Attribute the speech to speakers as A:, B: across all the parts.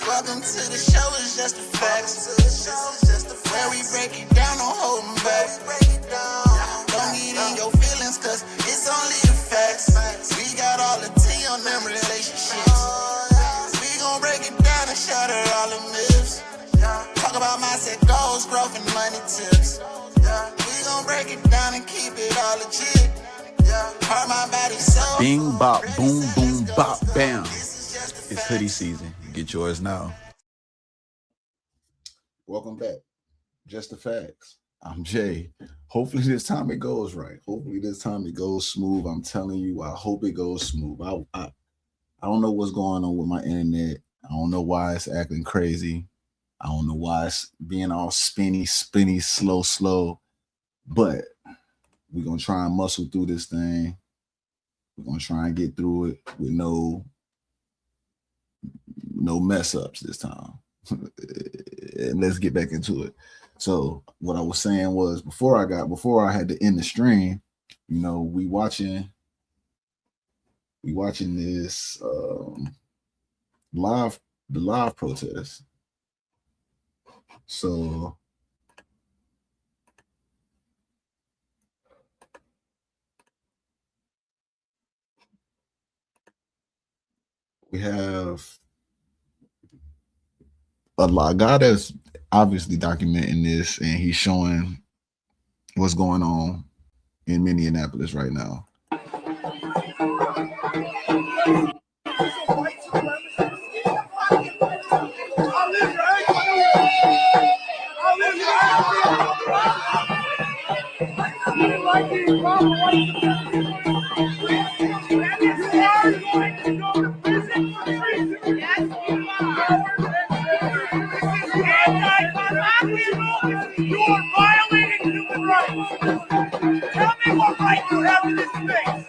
A: Welcome to the show, it's just the facts. Where we break it down, don't hold them back. Don't get in your feelings, cause it's only the facts. We got all the tea on them relationships. We gon' break it down and shatter all the myths. Talk about mindset goals, growth, and money tips. We gon' break it down and keep it all legit. Heart, my body, soul.
B: Bing, bop, boom, boom, bop, bam. It's hoodie season. Get yours now. Welcome back. Just the facts. I'm Jay. Hopefully this time it goes right. Hopefully this time it goes smooth. I'm telling you, I hope it goes smooth. I don't know what's going on with my internet. I don't know why it's acting crazy. I don't know why it's being all spinny, slow. But we're going to try and muscle through this thing. We're going to try and get through it with no mess ups this time. And let's get back into it. So what I was saying was before I had to end the stream, you know, we watching this live protest. So we have a lot of guy that's obviously documenting this, and he's showing what's going on in Minneapolis right now.
C: You are violating human rights. Tell me what right you have in this space.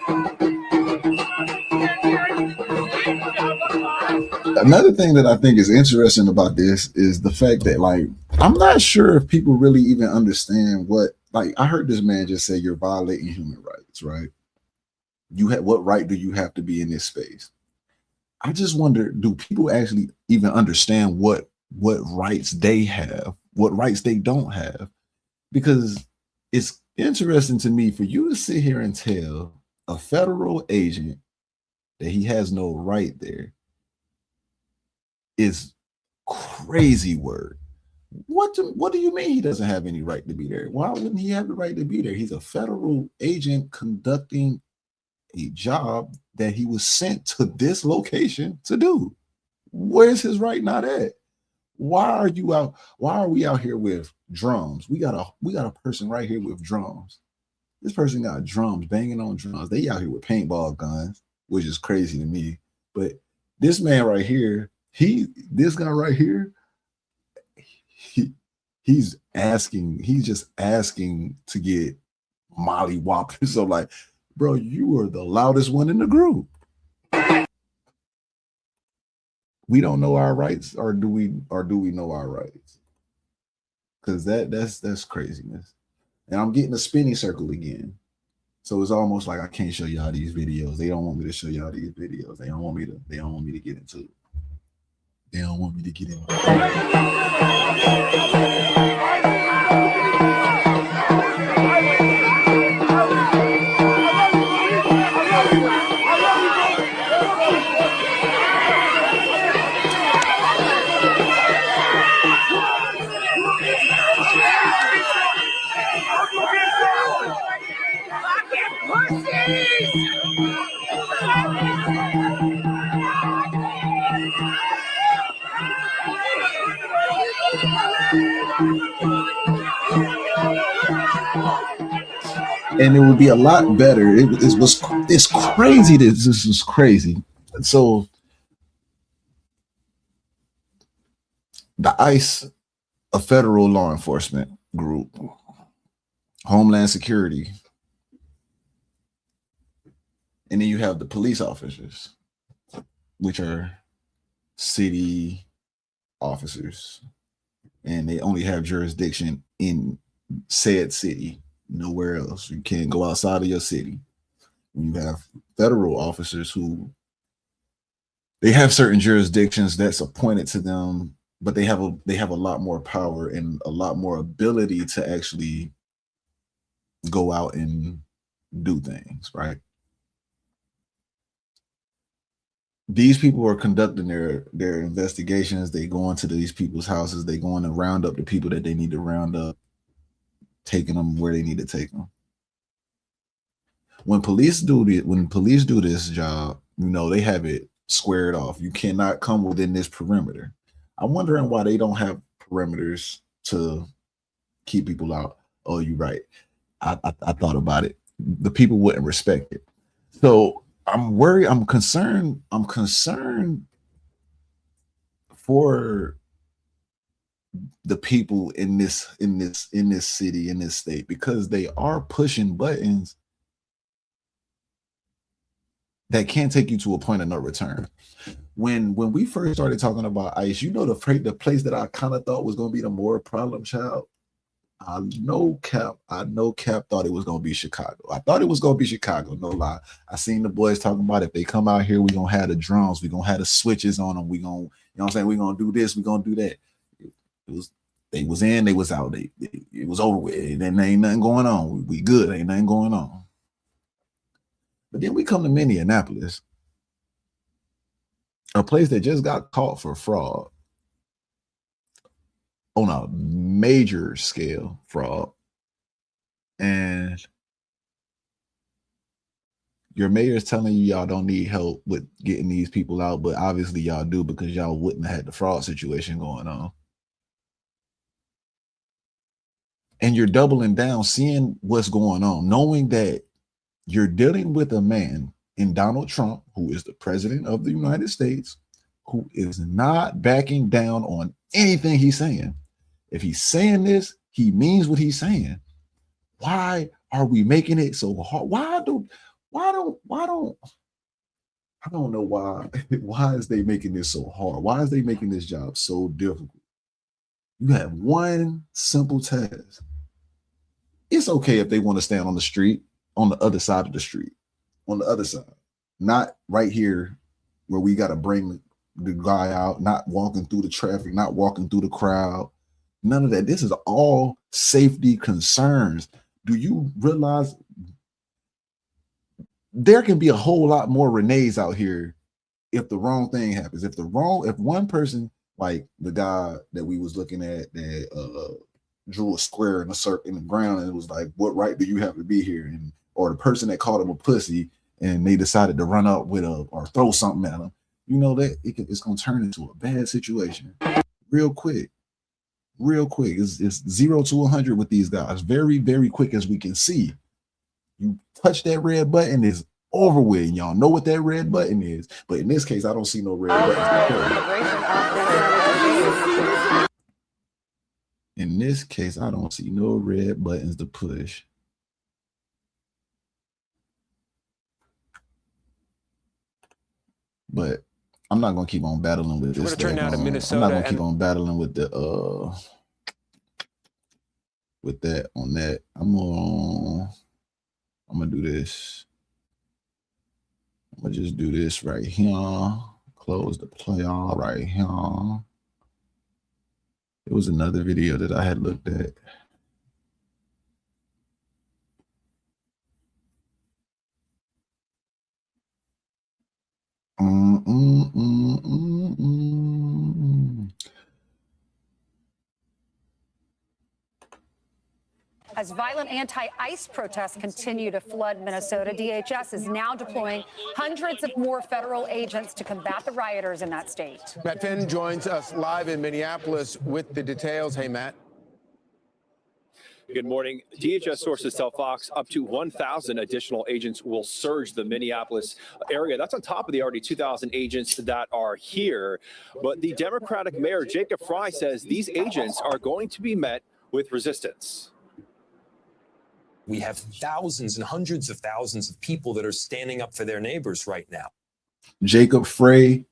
B: Another thing that I think is interesting about this is the fact that, like, I'm not sure if people really even understand what, like, I heard this man just say you're violating human rights, right? What right do you have to be in this space? I just wonder, do people actually even understand what rights they have, what rights they don't have? Because it's interesting to me for you to sit here and tell a federal agent that he has no right there is crazy word. What do you mean he doesn't have any right to be there? Why wouldn't he have the right to be there? He's a federal agent conducting a job that he was sent to this location to do. Where's his right not at? Why are we out here with drums? We got a person right here with drums. This person got drums, banging on drums. They out here with paintball guns, which is crazy to me. But this man right here, this guy right here, he's just asking to get molly-whopped. So, like, bro, you are the loudest one in the group. We don't know our rights, or do we know our rights? Because that's craziness. And I'm getting a spinning circle again. So it's almost like I can't show y'all these videos. They don't want me to show y'all these videos. They don't want me to get into it. They don't want me to get into it. And it would be a lot better. It's crazy. This is crazy. So the ICE, a federal law enforcement group, Homeland Security, and then you have the police officers, which are city officers, and they only have jurisdiction in said city, nowhere else. You can't go outside of your city. You have federal officers who they have certain jurisdictions that's appointed to them, but they have a lot more power and a lot more ability to actually go out and do things, right? These people are conducting their investigations. They go into these people's houses. They go in and round up the people that they need to round up, taking them where they need to take them. When police do this job, they have it squared off. You cannot come within this perimeter. I'm wondering why they don't have perimeters to keep people out. Oh, you're right. I thought about it. The people wouldn't respect it. So I'm worried. I'm concerned for the people in this city, in this state, because they are pushing buttons that can't take you to a point of no return. When we first started talking about ICE, the place that I kind of thought was going to be the more problem child, I know Cap thought it was going to be Chicago. I thought it was going to be Chicago, no lie. I seen the boys talking about if they come out here, we're going to have the drones, we're going to have the switches on them, we're going to, we're going to do this, we're going to do that. They was in, they was out. It was over with. And then ain't nothing going on. We good, ain't nothing going on. But then we come to Minneapolis, a place that just got caught for fraud, on a major scale fraud. And your mayor is telling you y'all don't need help with getting these people out, but obviously y'all do, because y'all wouldn't have had the fraud situation going on. And you're doubling down, seeing what's going on, knowing that you're dealing with a man in Donald Trump, who is the president of the United States, who is not backing down on anything he's saying. If he's saying this, he means what he's saying. Why are we making it so hard? I don't know why. Why is they making this so hard? Why is they making this job so difficult? You have one simple task. It's okay if they want to stand on the street, on the other side of the street, on the other side, not right here where we got to bring the guy out, not walking through the traffic, not walking through the crowd. None of that. This is all safety concerns. Do you realize there can be a whole lot more Renees out here if the wrong thing happens? If one person, like the guy that we was looking at that drew a square in a circle in the ground, and it was like, what right do you have to be here? And or the person that called him a pussy and they decided to run up with or throw something at him, that it's gonna turn into a bad situation real quick. It's 0 to 100 with these guys very, very quick. As we can see, you touch that red button, is over with. Y'all know what that red button is, but in this case, I don't see no red buttons. In this case, I don't see no red buttons to push. But I'm not gonna keep on battling with this.
D: Turn now to Minnesota.
B: I'm not gonna keep on battling with the with that on that. I'm gonna do this. I'm gonna just do this right here. Close the play all right here. It was another video that I had looked at.
E: As violent anti-ICE protests continue to flood Minnesota, DHS is now deploying hundreds of more federal agents to combat the rioters in that state.
D: Matt Finn joins us live in Minneapolis with the details. Hey, Matt.
F: Good morning. DHS sources tell Fox up to 1,000 additional agents will surge the Minneapolis area. That's on top of the already 2,000 agents that are here. But the Democratic Mayor, Jacob Frey, says these agents are going to be met with resistance.
G: We have thousands and hundreds of thousands of people that are standing up for their neighbors right now.
B: Jacob Frey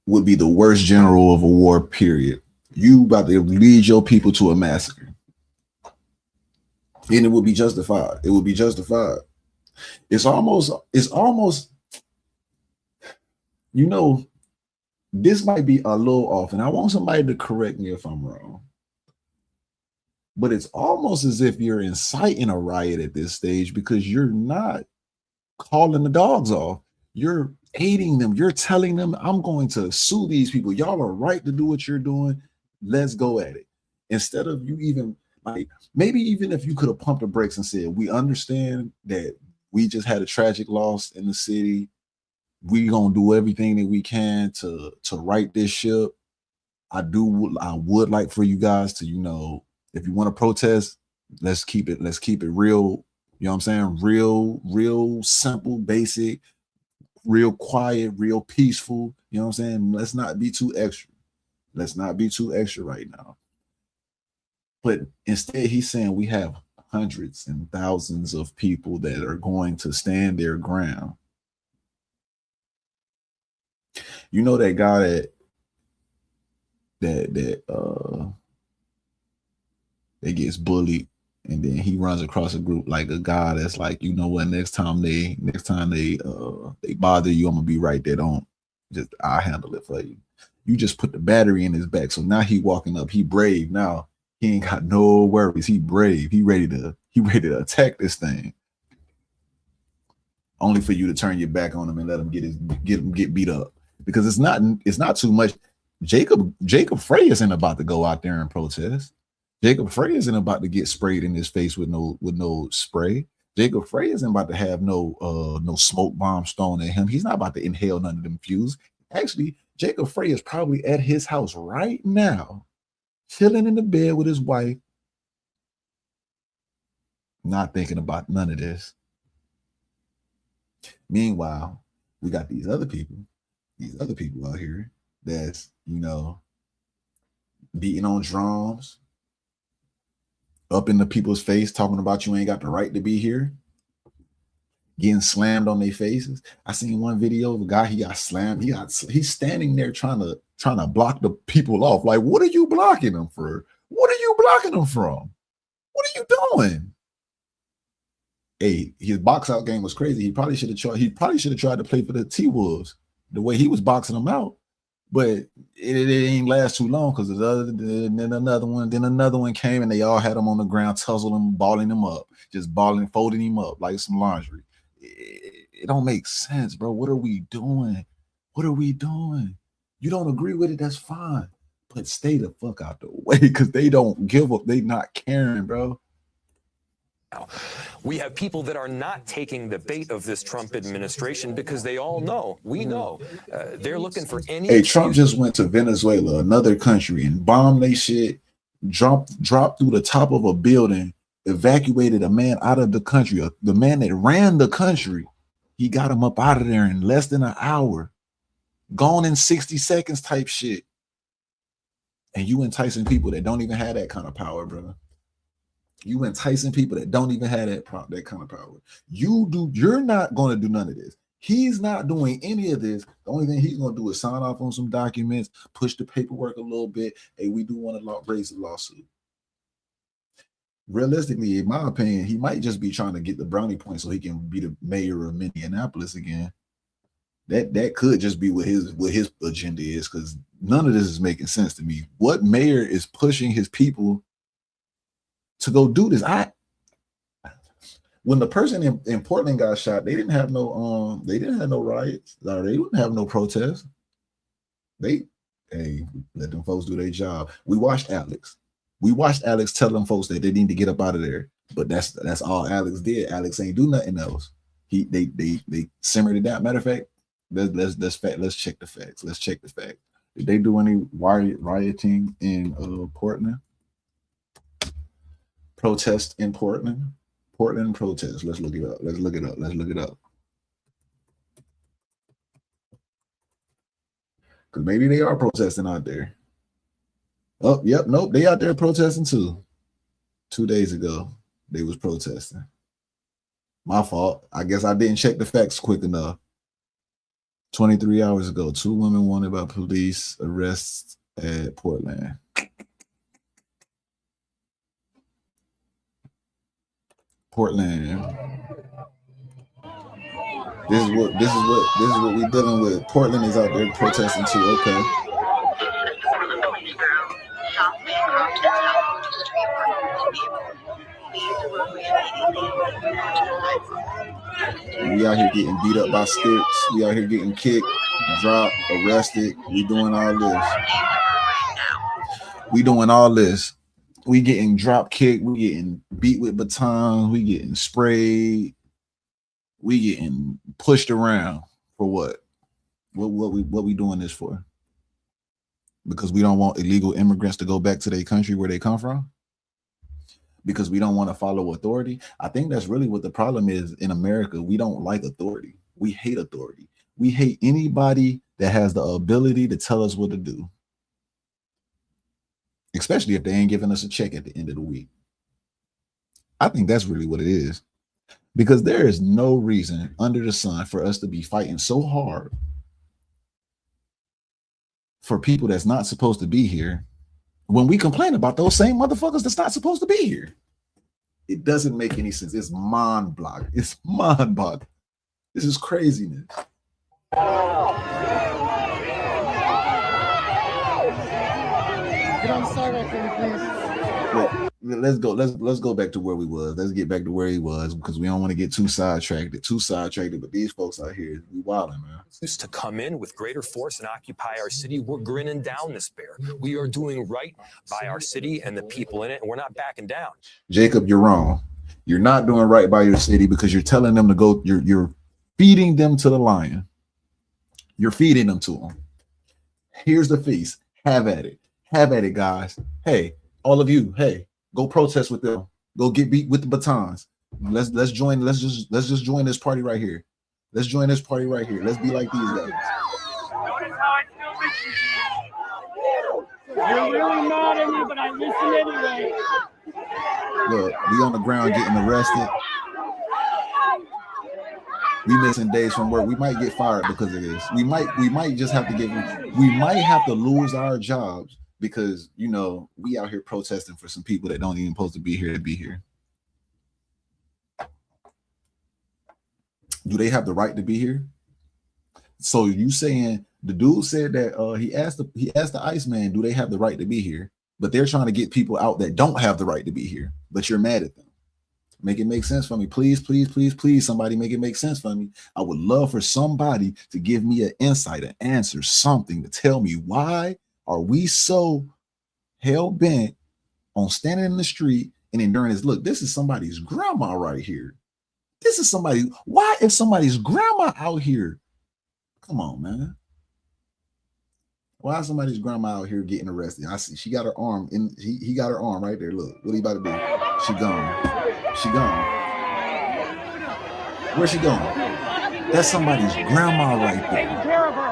B: would be the worst general of a war, period. You about to lead your people to a massacre. And it would be justified. It would be justified. It's almost, this might be a little off, and I want somebody to correct me if I'm wrong. But it's almost as if you're inciting a riot at this stage because you're not calling the dogs off. You're aiding them. You're telling them, I'm going to sue these people. Y'all are right to do what you're doing. Let's go at it. Instead of you even, like, maybe even if you could have pumped the brakes and said, we understand that we just had a tragic loss in the city. We're going to do everything that we can to right this ship. I would like for you guys to, you know, if you want to protest, let's keep it real. You know what I'm saying? Real simple, basic, real quiet, real peaceful. You know what I'm saying? Let's not be too extra. Let's not be too extra right now. But instead, he's saying we have hundreds and thousands of people that are going to stand their ground. You know that guy that gets bullied, and then he runs across a group like a guy that's like, you know what, next time they bother you, I'm gonna be right there. I'll handle it for you. You just put the battery in his back. So now he walking up, he brave now. He ain't got no worries. He brave. He ready to attack this thing. Only for you to turn your back on him and let him get beat up. Because it's not too much. Jacob Frey isn't about to go out there and protest. Jacob Frey isn't about to get sprayed in his face with no spray. Jacob Frey isn't about to have no smoke bomb thrown at him. He's not about to inhale none of them fumes. Actually, Jacob Frey is probably at his house right now, chilling in the bed with his wife, not thinking about none of this. Meanwhile, we got these other people out here that's, you know, beating on drums, up in the people's face, talking about you ain't got the right to be here, getting slammed on their faces. I seen one video of a guy, he got slammed. He's standing there trying to block the people off. Like, what are you blocking them for? What are you blocking them from? What are you doing? Hey, his box out game was crazy. He probably should have tried to play for the T-Wolves the way he was boxing them out. But it ain't last too long because then another one came and they all had him on the ground, tussling him, balling him up, folding him up like some laundry. It don't make sense, bro. What are we doing? What are we doing? You don't agree with it, that's fine. But stay the fuck out the way because they don't give up. They not caring, bro.
G: We have people that are not taking the bait of this Trump administration because they all know, they're looking for any.
B: Hey, Trump just went to Venezuela, another country, and bombed they shit, dropped through the top of a building, evacuated a man out of the country. The man that ran the country, he got him up out of there in less than an hour, gone in 60 seconds type shit. And you enticing people that don't even have that kind of power, brother. You enticing people that don't even have that kind of power. You're not going to do none of this. He's not doing any of this. The only thing he's going to do is sign off on some documents, push the paperwork a little bit. Hey, we do want to raise the lawsuit. Realistically, in my opinion, he might just be trying to get the brownie point so he can be the mayor of Minneapolis again. That could just be what his agenda is, because none of this is making sense to me. What mayor is pushing his people to go do this? When the person in Portland got shot, they didn't have no riots, or they didn't have no protests. Let them folks do their job. We watched Alex tell them folks that they need to get up out of there, but that's all Alex did. Alex ain't do nothing else. They simmered it down. Matter of fact, let's check the facts. Let's check the facts. Did they do any rioting in Portland? Protest in Portland protest. Let's look it up. Let's look it up. Because maybe they are protesting out there. Oh, yep, nope, they out there protesting too. 2 days ago, they was protesting. My fault. I guess I didn't check the facts quick enough. 23 hours ago, 2 women wanted by police arrests at Portland. This is what we dealing with. Portland is out there protesting too. Okay. We out here getting beat up by sticks. We out here getting kicked, dropped, arrested. We doing all this. We getting drop kicked. We getting beat with batons. We getting sprayed. We getting pushed around for what? What we doing this for? Because we don't want illegal immigrants to go back to their country where they come from? Because we don't want to follow authority? I think that's really what the problem is in America. We don't like authority. We hate authority. We hate anybody that has the ability to tell us what to do. Especially if they ain't giving us a check at the end of the week. I think that's really what it is. Because there is no reason under the sun for us to be fighting so hard for people that's not supposed to be here when we complain about those same motherfuckers that's not supposed to be here. It doesn't make any sense. It's mind-boggling. It's mind-boggling. This is craziness.
H: Get on the sidewalk for me, please.
B: Let's go back to where we was. Let's get back to where he was because we don't want to get too sidetracked. But these folks out here, we wilding, man.
G: Used to come in with greater force and occupy our city. We're grinning down this bear. We are doing right by our city and the people in it, and we're not backing down.
B: Jacob, you're wrong. You're not doing right by your city because you're telling them to go. You're feeding them to the lion. You're feeding them to them. Here's the feast. Have at it. Have at it, guys. Hey, all of you. Hey, go protest with them. Go get beat with the batons. Let's just join this party right here. Let's join this party right here. Let's be like these guys.
C: Notice how I still listen to you. You're really mad at me, but I listen anyway.
B: Look, we on the ground getting arrested. We missing days from work. We might get fired because of this. We might just have to we might have to lose our jobs because, you know, we out here protesting for some people that don't even supposed to be here to be here. Do they have the right to be here? So you saying the dude said that he asked the Iceman, do they have the right to be here? But they're trying to get people out that don't have the right to be here, but you're mad at them. Make it make sense for me. Please, please, please, please, somebody make it make sense for me. I would love for somebody to give me an insight, an answer, something to tell me why are we so hell-bent on standing in the street and enduring this? Look, this is somebody's grandma right here. This is somebody. Why is somebody's grandma out here? Come on, man. Why is somebody's grandma out here getting arrested? I see she got her arm in. He got her arm right there. Look, what are you about to do? She gone. She gone. Where's she going? That's somebody's grandma right there.
C: Taking care of her.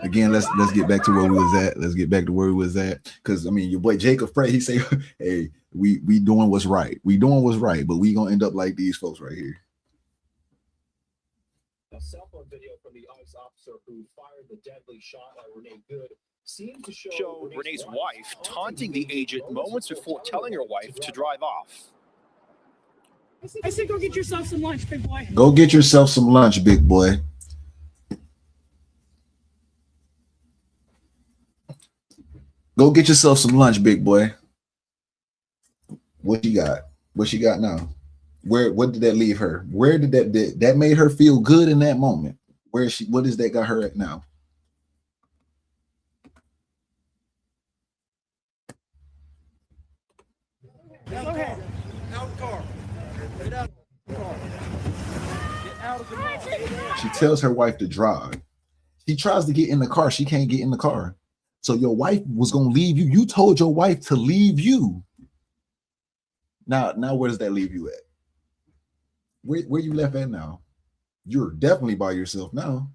B: Again, let's get back to where we was at. Let's get back to where we was at. Because I mean, your boy Jacob Frey, he say, hey, we doing what's right. We doing what's right, but we gonna end up like these folks right here.
F: A cell phone video from the ICE officer who fired the deadly shot at Renee Good seemed to show Renee's wife taunting the agent moments before telling her wife to drive off.
C: I said, go get yourself some lunch, big boy.
B: Go get yourself some lunch, big boy. Go get yourself some lunch, big boy. What you got? What she got now? What did that leave her? Where did that made her feel good in that moment? Where is she? What is that got her at now?
C: Go ahead. Out of the car. Get out of the car. Get out of the car.
B: She tells her wife to drive. She tries to get in the car. She can't get in the car. So your wife was gonna leave you. You told your wife to leave you. Now where does that leave you at? Where you left at now? You're definitely by yourself now.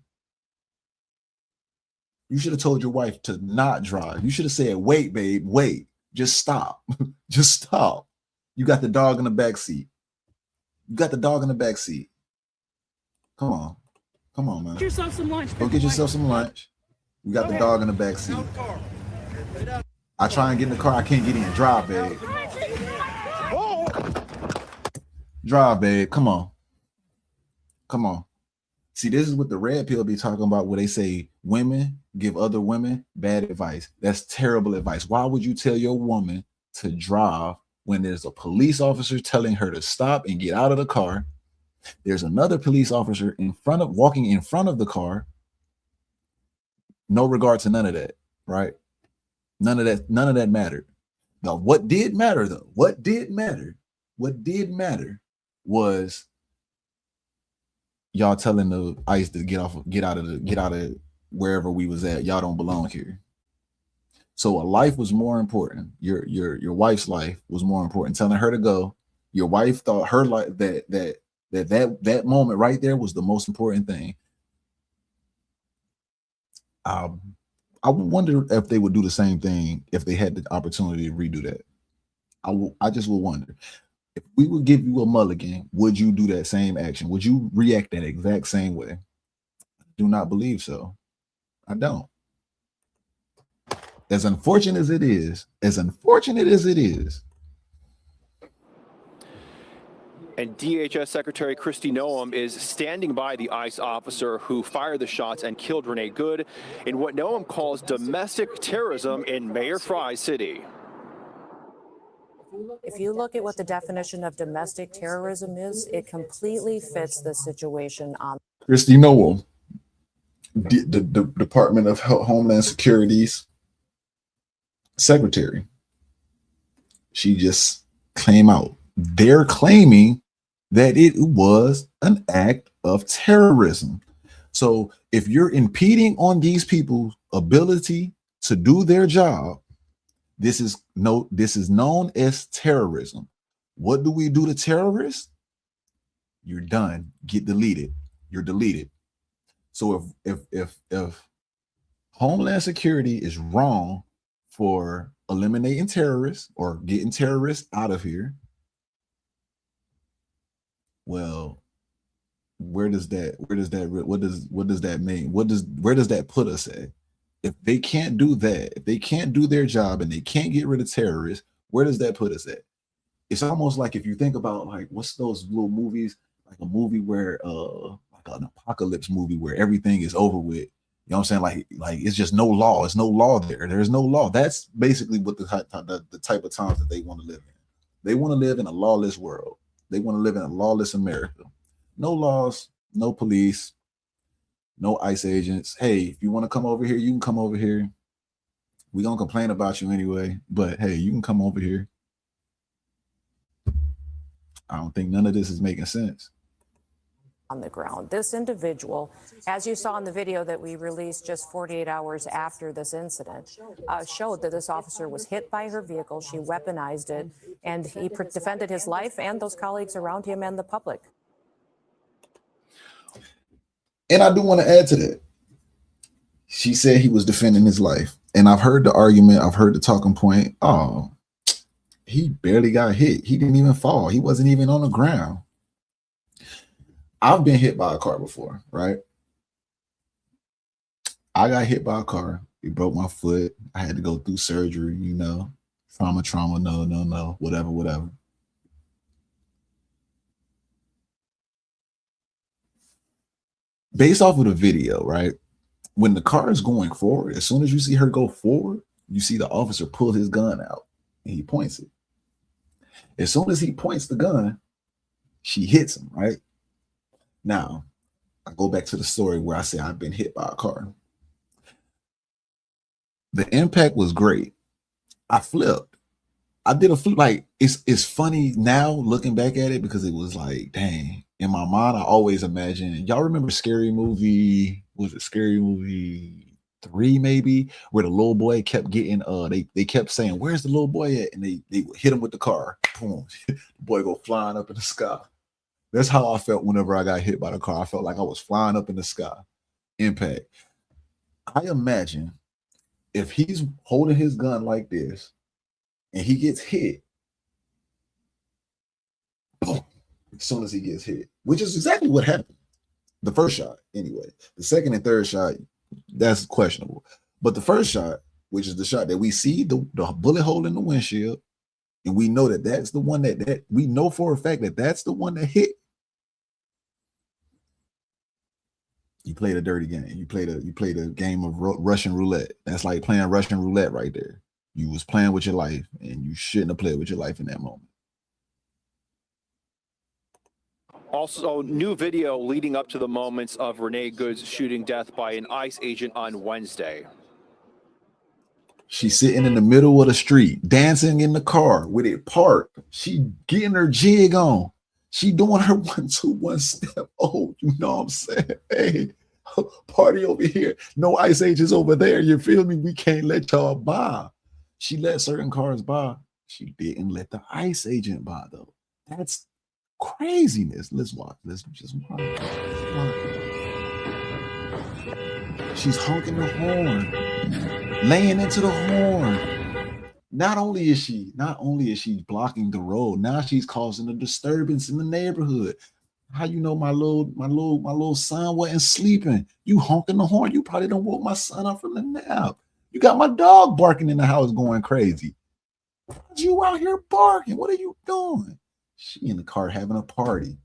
B: You should have told your wife to not drive. You should have said, wait, babe, wait. Just stop. Just stop. You got the dog in the back seat. You got the dog in the back seat. Come on. Come on, man.
C: Get yourself some lunch.
B: Go get yourself some lunch. We got the dog in the back seat. I try and get in the car. I can't get in. Drive, babe. Drive, babe. Come on. Come on. See, this is what the red pill be talking about, where they say women give other women bad advice. That's terrible advice. Why would you tell your woman to drive when there's a police officer telling her to stop and get out of the car? There's another police officer walking in front of the car. No regard to none of that, right? None of that mattered. Now, what did matter though? What did matter was y'all telling the ICE to get out of wherever we was at. Y'all don't belong here. So a life was more important. Your wife's life was more important. Telling her to go. Your wife thought her life that moment right there was the most important thing. I would wonder if they would do the same thing if they had the opportunity to redo that. I just would wonder. If we would give you a mulligan, would you do that same action? Would you react that exact same way? I do not believe so. I don't. As unfortunate as it is,
F: And DHS Secretary Kristi Noem is standing by the ICE officer who fired the shots and killed Renee Good in what Noem calls domestic terrorism in Mayor Fry's city.
I: If you look at what the definition of domestic terrorism is, it completely fits the situation on.
B: Kristi Noem, the Department of Homeland Security's secretary, she just came out. They're claiming that it was an act of terrorism. So if you're impeding on these people's ability to do their job, this is known as terrorism. What do we do to terrorists? You're done. Get deleted. You're deleted. So if Homeland Security is wrong for eliminating terrorists or getting terrorists out of here, well, what does that mean? Where does that put us at? If they can't do that, if they can't do their job and they can't get rid of terrorists, where does that put us at? It's almost like if you think about like what's those little movies, like a movie where like an apocalypse movie where everything is over with. You know what I'm saying? Like it's just no law. It's no law there. There's no law. That's basically what the type of times that they want to live in. They want to live in a lawless world. They want to live in a lawless America. No laws, no police, no ICE agents. Hey, if you want to come over here, you can come over here. We're going to complain about you anyway, but hey, you can come over here. I don't think none of this is making sense.
I: On the ground. This individual, as you saw in the video that we released just 48 hours after this incident, showed that this officer was hit by her vehicle. She weaponized it, and he defended his life and those colleagues around him and the public.
B: And I do want to add to that. She said he was defending his life. And I've heard the argument, I've heard the talking point. Oh, he barely got hit. He didn't even fall. He wasn't even on the ground. I've been hit by a car before, right? I got hit by a car. It broke my foot. I had to go through surgery, you know, trauma, no, whatever. Based off of the video, right? When the car is going forward, as soon as you see her go forward, you see the officer pull his gun out and he points it. As soon as he points the gun, she hits him, right? Now, I go back to the story where I say I've been hit by a car. The impact was great. I flipped. I did a flip. Like, it's funny now looking back at it because it was like, dang. In my mind, I always imagine, y'all remember Scary Movie, was it Scary Movie 3 maybe, where the little boy kept getting, they kept saying, where's the little boy at? And they would hit him with the car. Boom. The boy go flying up in the sky. That's how I felt whenever I got hit by the car. I felt like I was flying up in the sky. Impact. I imagine if he's holding his gun like this and he gets hit, boom, as soon as he gets hit, which is exactly what happened. The first shot, anyway. The second and third shot, That's questionable. But the first shot, which is the shot that we see the bullet hole in the windshield, and we know that that's the one that we know for a fact that that's the one that hit. You played a dirty game. You played a game of Russian roulette. That's like playing Russian roulette right there. You was playing with your life, and you shouldn't have played with your life in that moment.
F: Also, new video leading up to the moments of Renee Good's shooting death by an ICE agent on Wednesday.
B: She's sitting in the middle of the street, dancing in the car with it parked. She getting her jig on. She doing her 1-2 1 step. Oh, you know what I'm saying? Hey, party over here. No ICE agents over there. You feel me? We can't let y'all by. She let certain cars by. She didn't let the ICE agent by, though. That's craziness. Let's watch. Let's just watch. She's honking the horn, laying into the horn. Not only is she blocking the road, now she's causing a disturbance in the neighborhood. How you know my little son wasn't sleeping? You honking the horn. You probably don't woke my son up from the nap. You got my dog barking in the house going crazy. You out here barking. What are you doing? She in the car having a party.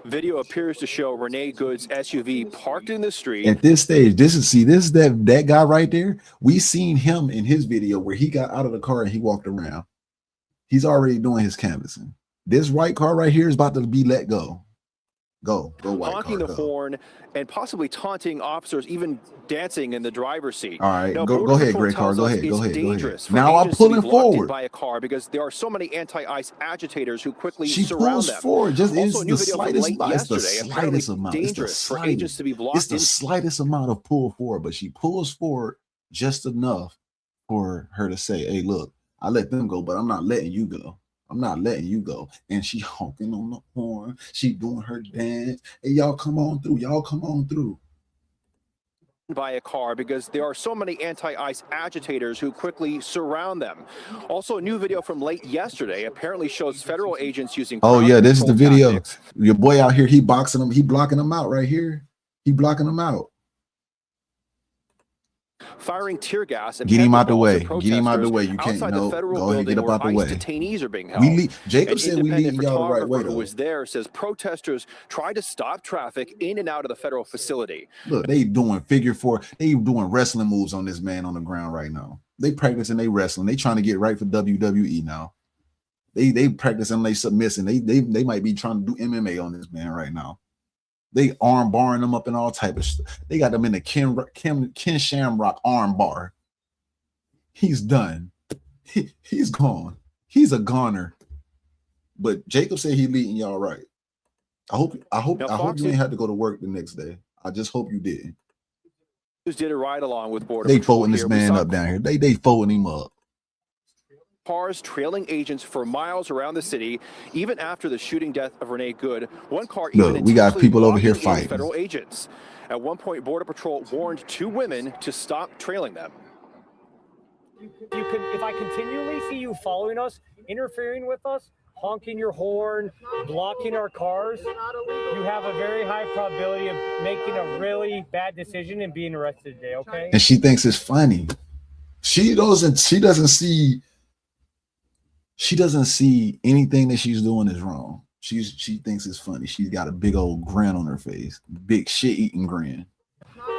F: Video appears to show Renee Good's SUV parked in the street.
B: At this stage, this is that guy right there. We seen him in his video where he got out of the car and he walked around. He's already doing his canvassing. This white car right here is about to be let go. Go white
F: honking
B: car,
F: the horn and possibly taunting officers, even dancing in the driver's seat.
B: All right,
F: now,
B: go ahead, gray car. Go ahead. Now I'm pulling forward
F: by a car because there are so many anti-ICE agitators who quickly
B: she
F: surround
B: pulls
F: them.
B: forward. Just
F: also,
B: it's the slightest amount. It's the slightest amount.
F: Dangerous for agents to be blocked.
B: It's the slightest amount of pull forward, but she pulls forward just enough for her to say, "Hey, look, I let them go, but I'm not letting you go. I'm not letting you go." And she honking on the horn. She doing her dance. Hey, y'all come on through. Y'all come on through.
F: By a car because there are so many anti-ICE agitators who quickly surround them. Also, a new video from late yesterday apparently shows federal agents using
B: oh yeah, this is the video.
F: Tactics.
B: Your boy out here, he boxing him. He blocking him out right here. He blocking him out.
F: Firing tear gas and
B: get him out the way. Get him out the way. You can't. No, go ahead. Get up out the way.
F: Detainees are being held.
B: Jacob said we leading y'all the right way.
F: Who was there says protesters tried to stop traffic in and out of the federal facility.
B: Look, they doing figure four. They doing wrestling moves on this man on the ground right now. They practicing. They wrestling. They trying to get right for WWE now. They practicing. They submissing. They might be trying to do MMA on this man right now. They arm barring them up and all type of stuff. They got them in the Ken Shamrock arm bar. He's done. He's gone. He's a goner. But Jacob said he leading y'all right. I hope you ain't had to go to work the next day. I just hope you didn't.
F: Did a ride along with Border
B: They
F: Patrol
B: folding this man up down here. They folding him up.
F: Cars trailing agents for miles around the city, even after the shooting death of Renee Good. One car even
B: look, we got people over here fighting.
F: Federal agents. At one point, Border Patrol warned 2 women to stop trailing them.
J: If I continually see you following us, interfering with us, honking your horn, blocking our cars, you have a very high probability of making a really bad decision and being arrested today, okay?
B: And she thinks it's funny. She doesn't see anything that she's doing is wrong. She thinks it's funny. She's got a big old grin on her face. Big shit-eating grin.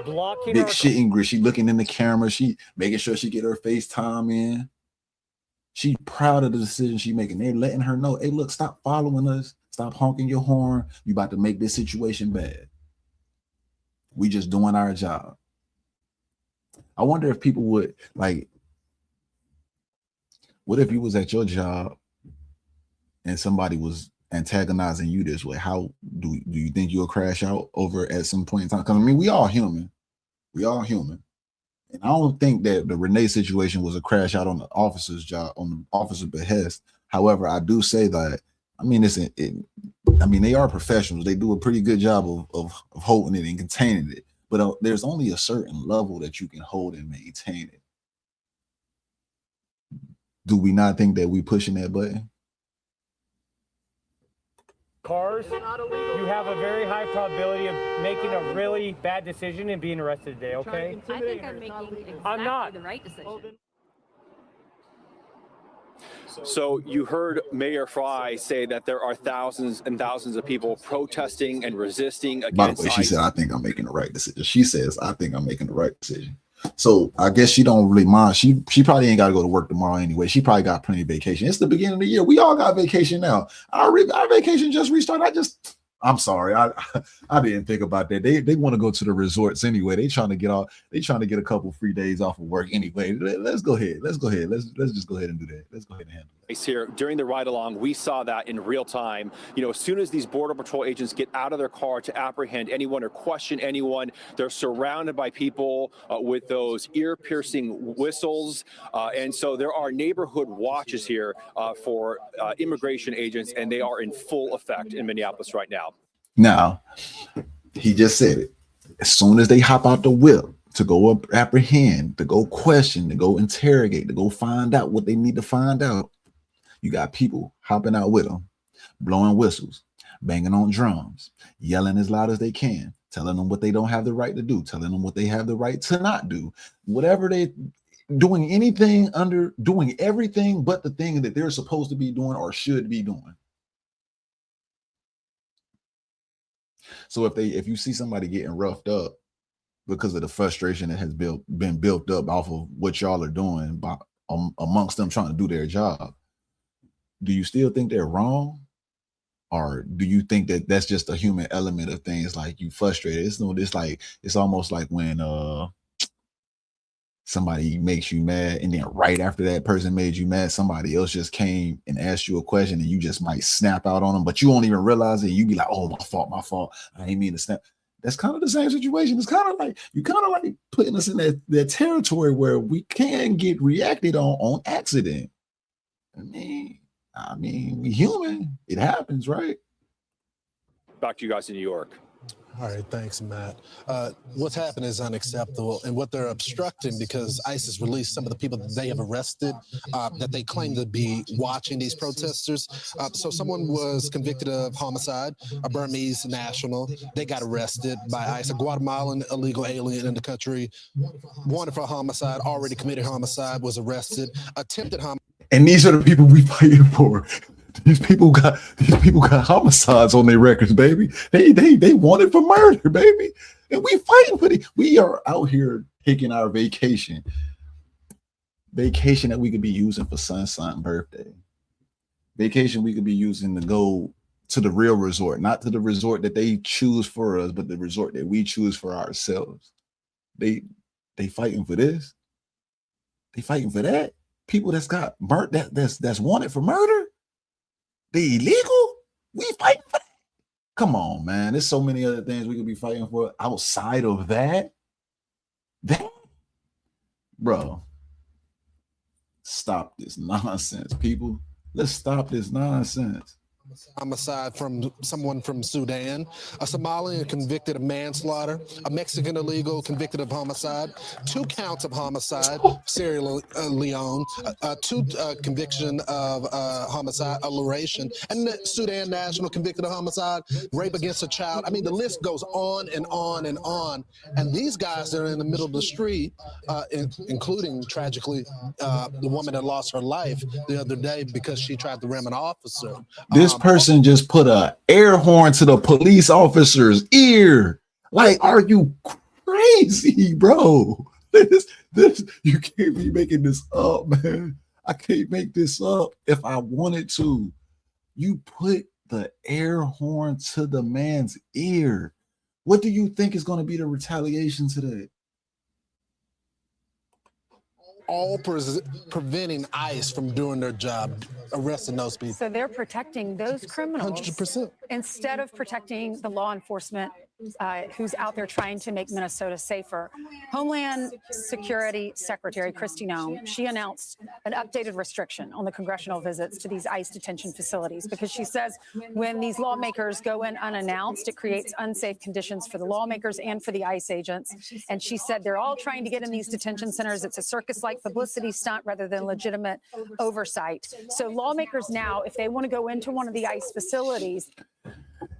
J: Blocking
B: big shit-eating grin. She looking in the camera. She making sure she get her FaceTime in. She proud of the decision she making. They're letting her know, hey, look, stop following us. Stop honking your horn. You about to make this situation bad. We just doing our job. I wonder if people would, like, what if you was at your job and somebody was antagonizing you this way? How do you think you'll crash out over at some point in time? Because I mean, we all human. We all human. And I don't think that the Renee situation was a crash out on the officer's job, on the officer's behest. However, I do say that, I mean, they are professionals. They do a pretty good job of holding it and containing it. But there's only a certain level that you can hold and maintain it. Do we not think that we pushing that button?
J: cars, you have a very high probability of making a really bad decision and being arrested today, okay?
K: I think I'm making exactly the right decision.
F: So you heard Mayor Fry say that there are thousands and thousands of people protesting and resisting against
B: By the way, she
F: ICE.
B: said, I think I'm making the right decision. She says, I think I'm making the right decision. So I guess she don't really mind. She probably ain't got to go to work tomorrow anyway. She probably got plenty of vacation. It's the beginning of the year. We all got vacation now. Our vacation just restarted. I'm sorry. I didn't think about that. They want to go to the resorts anyway. They trying to get a couple free days off of work anyway. Let's go ahead. Let's just go ahead and do that. Let's go ahead and handle it.
F: Here during the ride along, we saw that in real time. You know, as soon as these Border Patrol agents get out of their car to apprehend anyone or question anyone, they're surrounded by people with those ear-piercing whistles. And so there are neighborhood watches here for immigration agents, and they are in full effect in Minneapolis right now.
B: Now, he just said it. As soon as they hop out the whip to go up, apprehend, to go question, to go interrogate, to go find out what they need to find out, you got people hopping out with them, blowing whistles, banging on drums, yelling as loud as they can, telling them what they don't have the right to do, telling them what they have the right to not do, whatever they doing, doing everything but the thing that they're supposed to be doing or should be doing. So if you see somebody getting roughed up because of the frustration that has been built up off of what y'all are doing amongst them trying to do their job, do you still think they're wrong? Or do you think that that's just a human element of things? Like, you frustrated. It's almost like when somebody makes you mad, and then right after that person made you mad, somebody else just came and asked you a question, and you just might snap out on them, but you won't even realize it. You be like, oh, my fault. I ain't mean to snap. That's kind of the same situation. It's kind of like putting us in that territory where we can get reacted on accident. I mean, we human. It happens, right?
F: Back to you guys in New York.
L: All right, thanks, Matt. What's happened is unacceptable, and what they're obstructing, because ICE has released some of the people that they have arrested that they claim to be watching these protesters. So someone was convicted of homicide, a Burmese national. They got arrested by ICE, a Guatemalan illegal alien in the country, wanted for homicide, already committed homicide, was arrested, attempted homicide.
B: And these are the people we fighting for. These people got homicides on their records, baby. They wanted for murder, baby. And we fighting for it. We are out here taking our vacation that we could be using for son's birthday. Vacation we could be using to go to the real resort, not to the resort that they choose for us, but the resort that we choose for ourselves. They fighting for this. They fighting for that. People that's got burnt, that's wanted for murder. They illegal? We fighting for that? Come on, man. There's so many other things we could be fighting for outside of that. Bro, stop this nonsense, people. Let's stop this nonsense.
L: Homicide from someone from Sudan, a Somalian convicted of manslaughter, a Mexican illegal convicted of homicide, 2 counts of homicide, Sierra Leone, 2 conviction of homicide, alliteration, and the Sudan national convicted of homicide, rape against a child. I mean, the list goes on and on and on. And these guys that are in the middle of the street, including tragically the woman that lost her life the other day because she tried to ram an officer.
B: This person just put a air horn to the police officer's ear. Like, are you crazy, bro? This you can't be making this up, man. I can't make this up if I wanted to. You put the air horn to the man's ear. What do you think is going to be the retaliation to that?
L: All preventing ICE from doing their job, arresting those people.
E: So they're protecting those criminals
L: 100%.
E: instead of protecting the law enforcement who's out there trying to make Minnesota safer. Homeland Security Secretary Kristi Noem, she announced an updated restriction on the congressional visits to these ICE detention facilities because she says when these lawmakers go in unannounced, it creates unsafe conditions for the lawmakers and for the ICE agents. And she said they're all trying to get in these detention centers. It's a circus-like publicity stunt rather than legitimate oversight. So lawmakers now, if they want to go into one of the ICE facilities,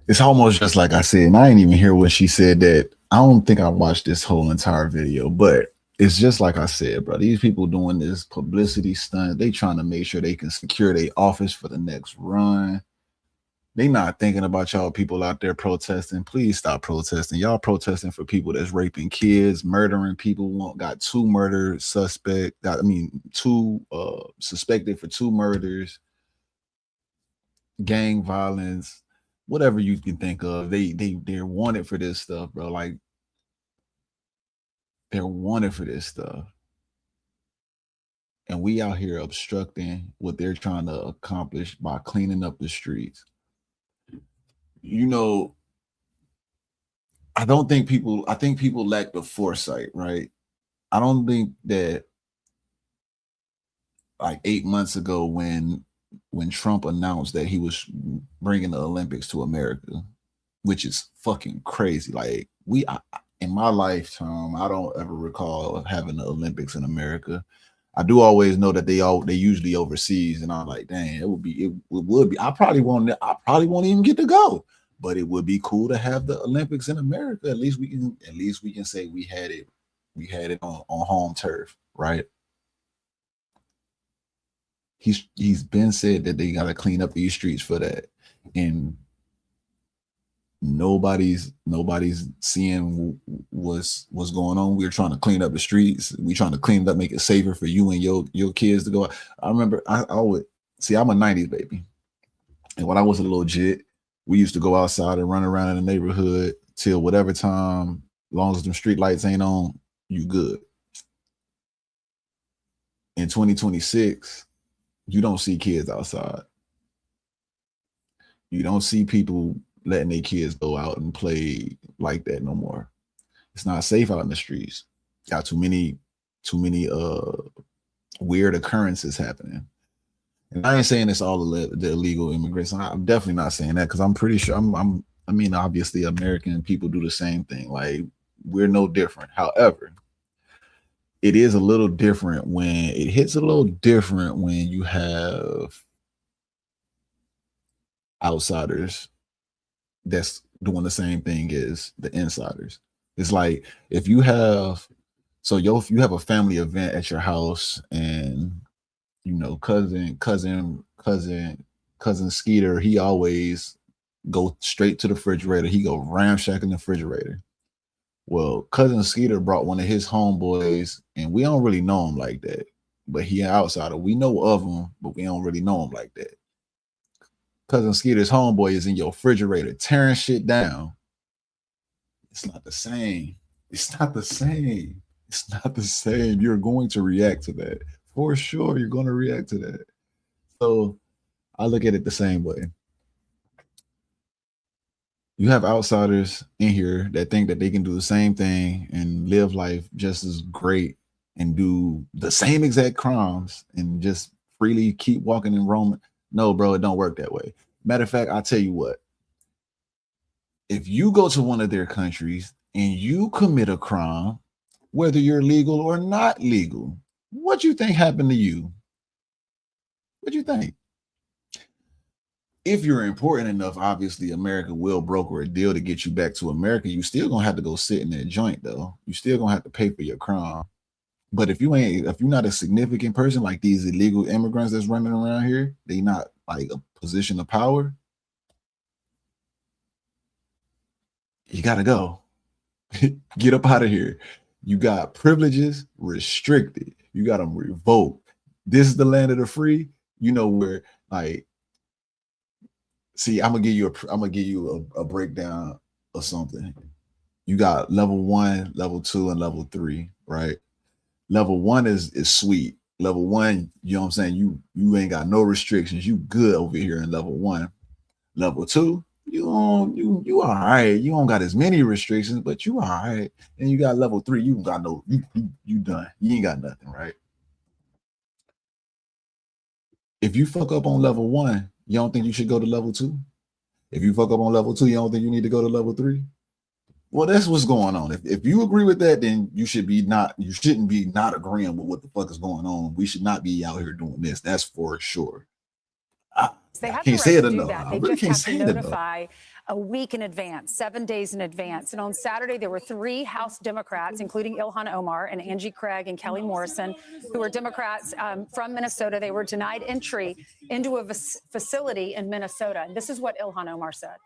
B: it's almost just like I said, and I didn't even hear what she said. That I don't think I watched this whole entire video, but it's just like I said, bro. These people doing this publicity stunt. They trying to make sure they can secure their office for the next run. They not thinking about y'all people out there protesting. Please stop protesting. Y'all protesting for people that's raping kids, murdering people. Got two murder suspect. Two suspected for 2 murders, gang violence. Whatever you can think of, they're wanted for this stuff, bro. Like, they're wanted for this stuff. And we out here obstructing what they're trying to accomplish by cleaning up the streets. You know, I think people lack the foresight, right? I don't think that like 8 months ago when Trump announced that he was bringing the Olympics to America, which is fucking crazy. Like in my lifetime, I don't ever recall having the Olympics in America. I do always know that they usually overseas, and I'm like, dang, it would be. I probably won't even get to go, but it would be cool to have the Olympics in America. At least we can say we had it on home turf, right? He's been said that they got to clean up these streets for that, and nobody's seeing what's going on. We're trying to clean up the streets. We're trying to clean it up, make it safer for you and your kids to go out. I remember I'm a 90s baby, and when I was a little jit, we used to go outside and run around in the neighborhood till whatever time, long as them street lights ain't on, you good. In 2026, you don't see kids outside. You don't see people letting their kids go out and play like that no more. It's not safe out in the streets. Got too many weird occurrences happening. And I ain't saying it's all the illegal immigrants. I'm definitely not saying that, because I'm pretty sure obviously American people do the same thing. Like, we're no different. However, it is a little different when you have outsiders that's doing the same thing as the insiders. It's like if you have a family event at your house, and you know, cousin Skeeter, he always go straight to the refrigerator. He go ramshack in the refrigerator. Well, cousin Skeeter brought one of his homeboys, and we don't really know him like that, but he an outsider. We know of him, but we don't really know him like that. Cousin Skeeter's homeboy is in your refrigerator tearing shit down. It's not the same. It's not the same. It's not the same. You're going to react to that. For sure, you're going to react to that. So I look at it the same way. You have outsiders in here that think that they can do the same thing and live life just as great and do the same exact crimes and just freely keep walking and roaming. No, bro, it don't work that way. Matter of fact, I'll tell you what. If you go to one of their countries and you commit a crime, whether you're legal or not legal, what you think happened to you? What you think? If you're important enough, obviously America will broker a deal to get you back to America. You still gonna have to go sit in that joint though. You still gonna have to pay for your crime. But if you're not a significant person like these illegal immigrants that's running around here, they not like a position of power, you gotta go. Get up out of here. You got privileges restricted. You got them revoked. This is the land of the free. You know where, like, see, I'm gonna give you a breakdown of something. You got level 1, level 2, and level 3, right? Level 1 is sweet. Level 1, you know what I'm saying? You ain't got no restrictions. You good over here in level 1. Level 2, you all right. You don't got as many restrictions, but you all right. And you got level 3. You got no, you done. You ain't got nothing, right? If you fuck up on level 1, you don't think you should go to level 2? If you fuck up on level 2, you don't think you need to go to level 3? Well, that's what's going on. If you agree with that, then you shouldn't be not agreeing with what the fuck is going on. We should not be out here doing this. That's for sure.
E: They have
B: can't
E: the
B: say
E: right
B: it
E: to do
B: enough.
E: that.
B: I
E: They
B: really
E: just
B: can't
E: have
B: say
E: to
B: it enough.
E: notify a week in advance, 7 days in advance. And on Saturday, there were 3 House Democrats, including Ilhan Omar and Angie Craig and Kelly Morrison, who are Democrats from Minnesota. They were denied entry into a facility in Minnesota. And this is what Ilhan Omar said.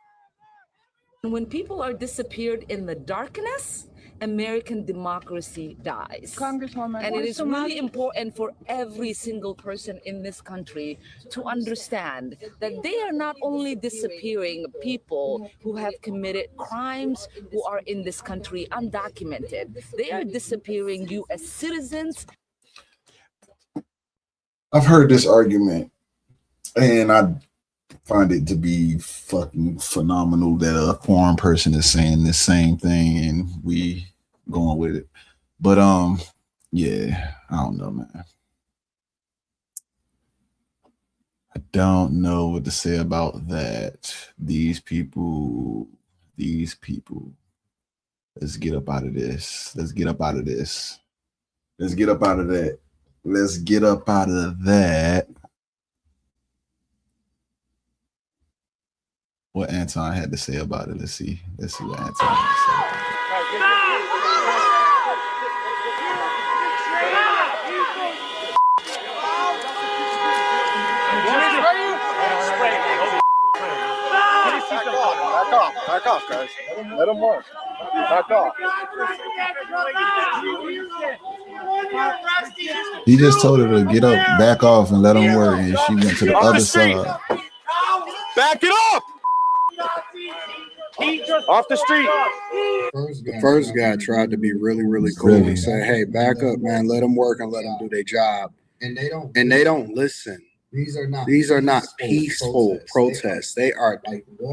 M: When people are disappeared in the darkness, American democracy dies.
K: Congresswoman,
M: and it is really important for every single person in this country to understand that they are not only disappearing people who have committed crimes, who are in this country undocumented. They are disappearing U.S. citizens.
B: I've heard this argument, and I find it to be fucking phenomenal that a foreign person is saying the same thing and we going with it. But yeah, I don't know, man. I don't know what to say about that. These people, let's get up out of this. Let's get up out of this. Let's get up out of that. Let's get up out of that. What Anton had to say about it. Let's see what Anton had to say.
N: Back off, guys. Let them work. Back off.
B: He just told her to get up, back off, and let him work, and she went to the other side.
N: Back it up! Off the street.
O: The first guy tried to be really cool and say, "Hey, back up, man. Let them work and let them do their job." And they don't listen. These are not peaceful protests. They are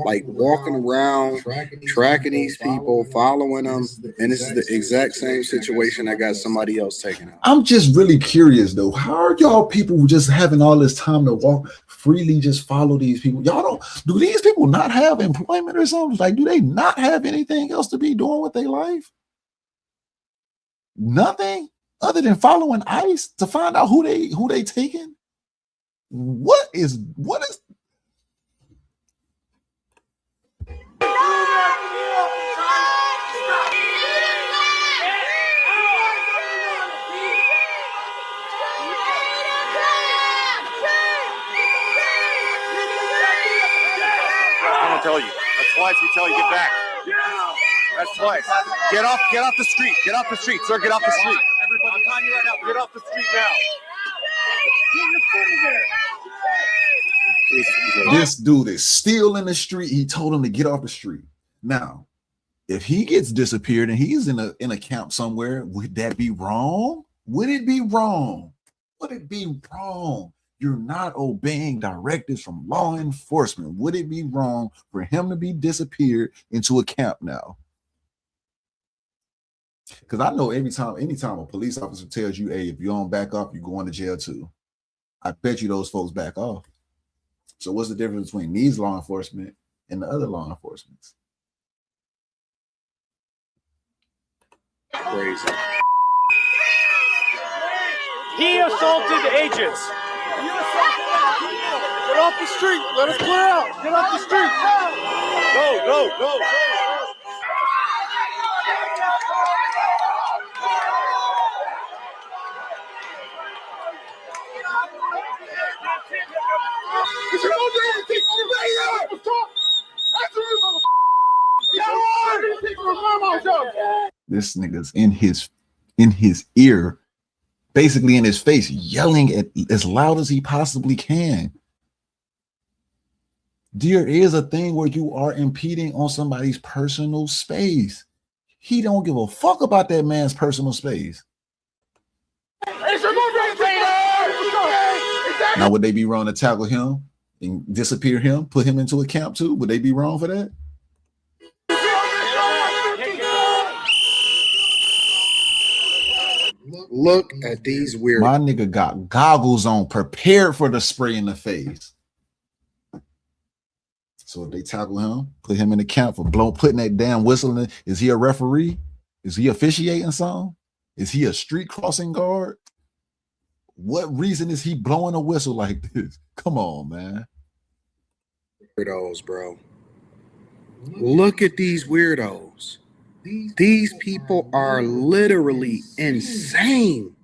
O: like walking around, tracking these people, following them, and this is the exact same situation that got somebody else taken out.
B: I'm just really curious though. How are y'all people just having all this time to walk freely, just follow these people? Do these people not have employment or something? Like, do they not have anything else to be doing with their life? Nothing other than following ICE to find out who they taking? What is
N: I'm gonna tell you. That's twice we tell you get back. That's twice. Get off the street. Get off the street, sir. Get off the street. I'm telling you right now. Get off the street now.
B: This dude is still in the street. He told him to get off the street. Now, if he gets disappeared and he's in a camp somewhere, would that be wrong? Would it be wrong? Would it be wrong? You're not obeying directives from law enforcement. Would it be wrong for him to be disappeared into a camp now? Because I know anytime a police officer tells you, hey, if you don't back off, you're going to jail too. I bet you those folks back off. So what's the difference between these law enforcement and the other law enforcements?
O: Crazy.
N: He assaulted agents. Get off the street. Let us clear out. Get off the street. Go.
B: This nigga's in his ear, basically in his face, yelling at as loud as he possibly can. There is a thing where you are impeding on somebody's personal space. He don't give a fuck about that man's personal space. Now, would they be wrong to tackle him and disappear him, put him into a camp too? Would they be wrong for that?
O: Look at these weird.
B: My nigga got goggles on, prepared for the spray in the face. So if they tackle him, put him in the camp for putting that damn whistle in. Is he a referee? Is he officiating something? Is he a street crossing guard? What reason is he blowing a whistle like this? Come on, man.
O: Weirdos, bro. Look at these weirdos. These people are literally insane.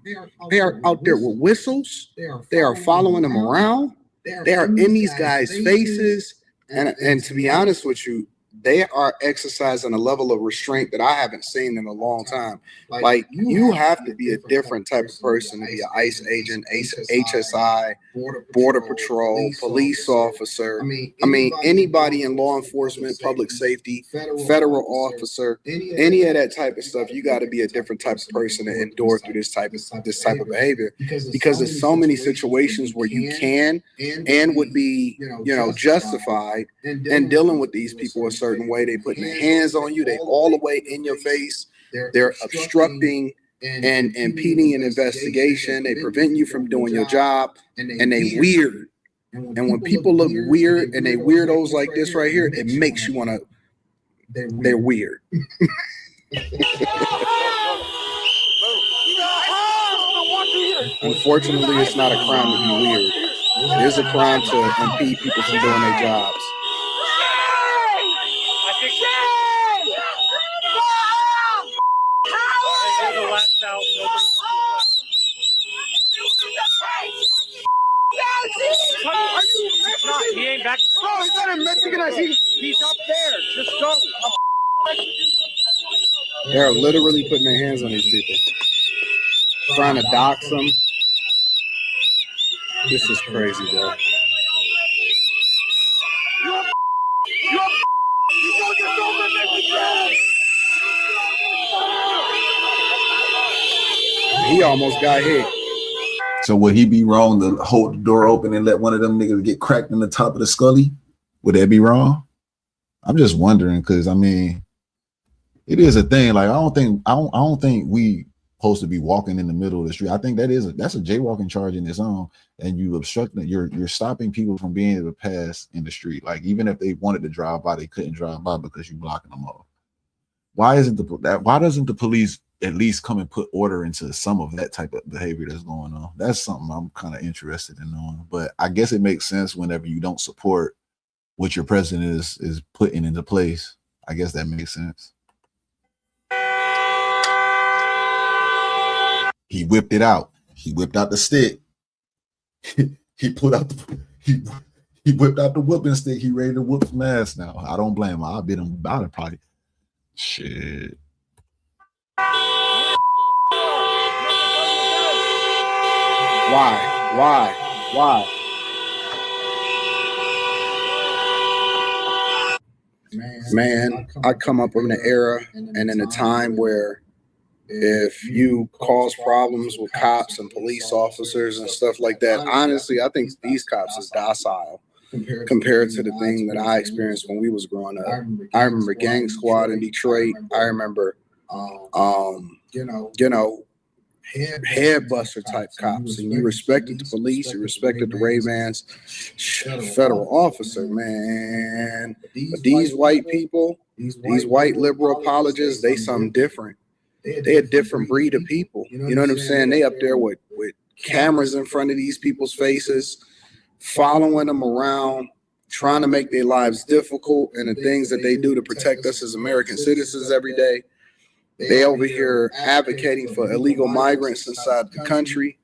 O: They are out there with whistles. They are following them around. They are in these guys' faces. And to be honest with you, they are exercising a level of restraint that I haven't seen in a long time. Like, you have to be a different type of person to be an ICE agent, HSI, Border Patrol, police officer. I mean, anybody in law enforcement, public safety, federal officer, any of that type of stuff, you got to be a different type of person to endure through this type of behavior, because there's so many situations where you can and would be, justified in dealing with these people a certain way. They putting their hands on you. They all the way in your face. They're obstructing and impeding an investigation. They prevent you from doing your job, and they weird. And when people look weird and they weirdos like this right here, it makes you want to. They're weird. Unfortunately, it's not a crime to be weird. It is a crime to impede people from doing their jobs.
J: He ain't back. Oh, he's not in Mexican. He's up there. Just go.
O: They're literally putting their hands on these people, trying to dox them. This is crazy, bro. He almost got hit.
B: So would he be wrong to hold the door open and let one of them niggas get cracked in the top of the scully? Would that be wrong? I'm just wondering, because I mean, it is a thing. Like, I don't think we supposed to be walking in the middle of the street. I think that's a jaywalking charge in its own, and you obstructing. You're stopping people from being able to pass in the street. Like, even if they wanted to drive by, they couldn't drive by because you're blocking them off. Why doesn't the police at least come and put order into some of that type of behavior that's going on? That's something I'm kind of interested in knowing. But I guess it makes sense whenever you don't support what your president is putting into place. I guess that makes sense. He whipped it out. He whipped out the stick. He whipped out the whooping stick. He ready to whoop some ass now. I don't blame him. I'll beat him about it probably. Shit.
O: Why? Man, I come up in an era and in a time where if you cause problems with cops and police officers and stuff like that, honestly, I think these cops is docile compared to the thing that I experienced when we was growing up. I remember Gang Squad in Detroit. I remember, head buster type cops, and you respected the police, you respected the Ray-Bans, federal officer, man. But these white people, these white liberal apologists, they something different. They a different breed of people. You know what I'm saying? They up there with cameras in front of these people's faces, following them around, trying to make their lives difficult, and the things that they do to protect us as American citizens every day. They over here advocating for illegal migrants inside the country,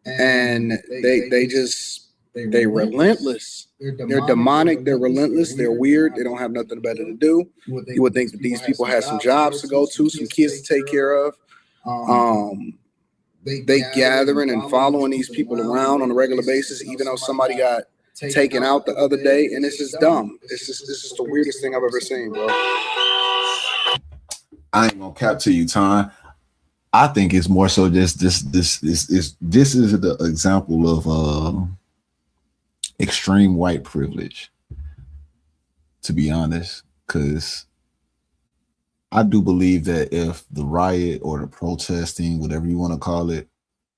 O: and they relentless. They're demonic. They're relentless. They're weird. They don't have nothing better to do. You would think that these people have some jobs to go to, some kids to take care of. They gathering and following these people around on a regular basis, even though somebody got taken out the other day, and this is dumb. This is the weirdest thing I've ever seen, bro.
B: I ain't gonna cap to you, Tom. I think it's more so just this is the example of extreme white privilege, to be honest, because I do believe that if the riot or the protesting, whatever you want to call it,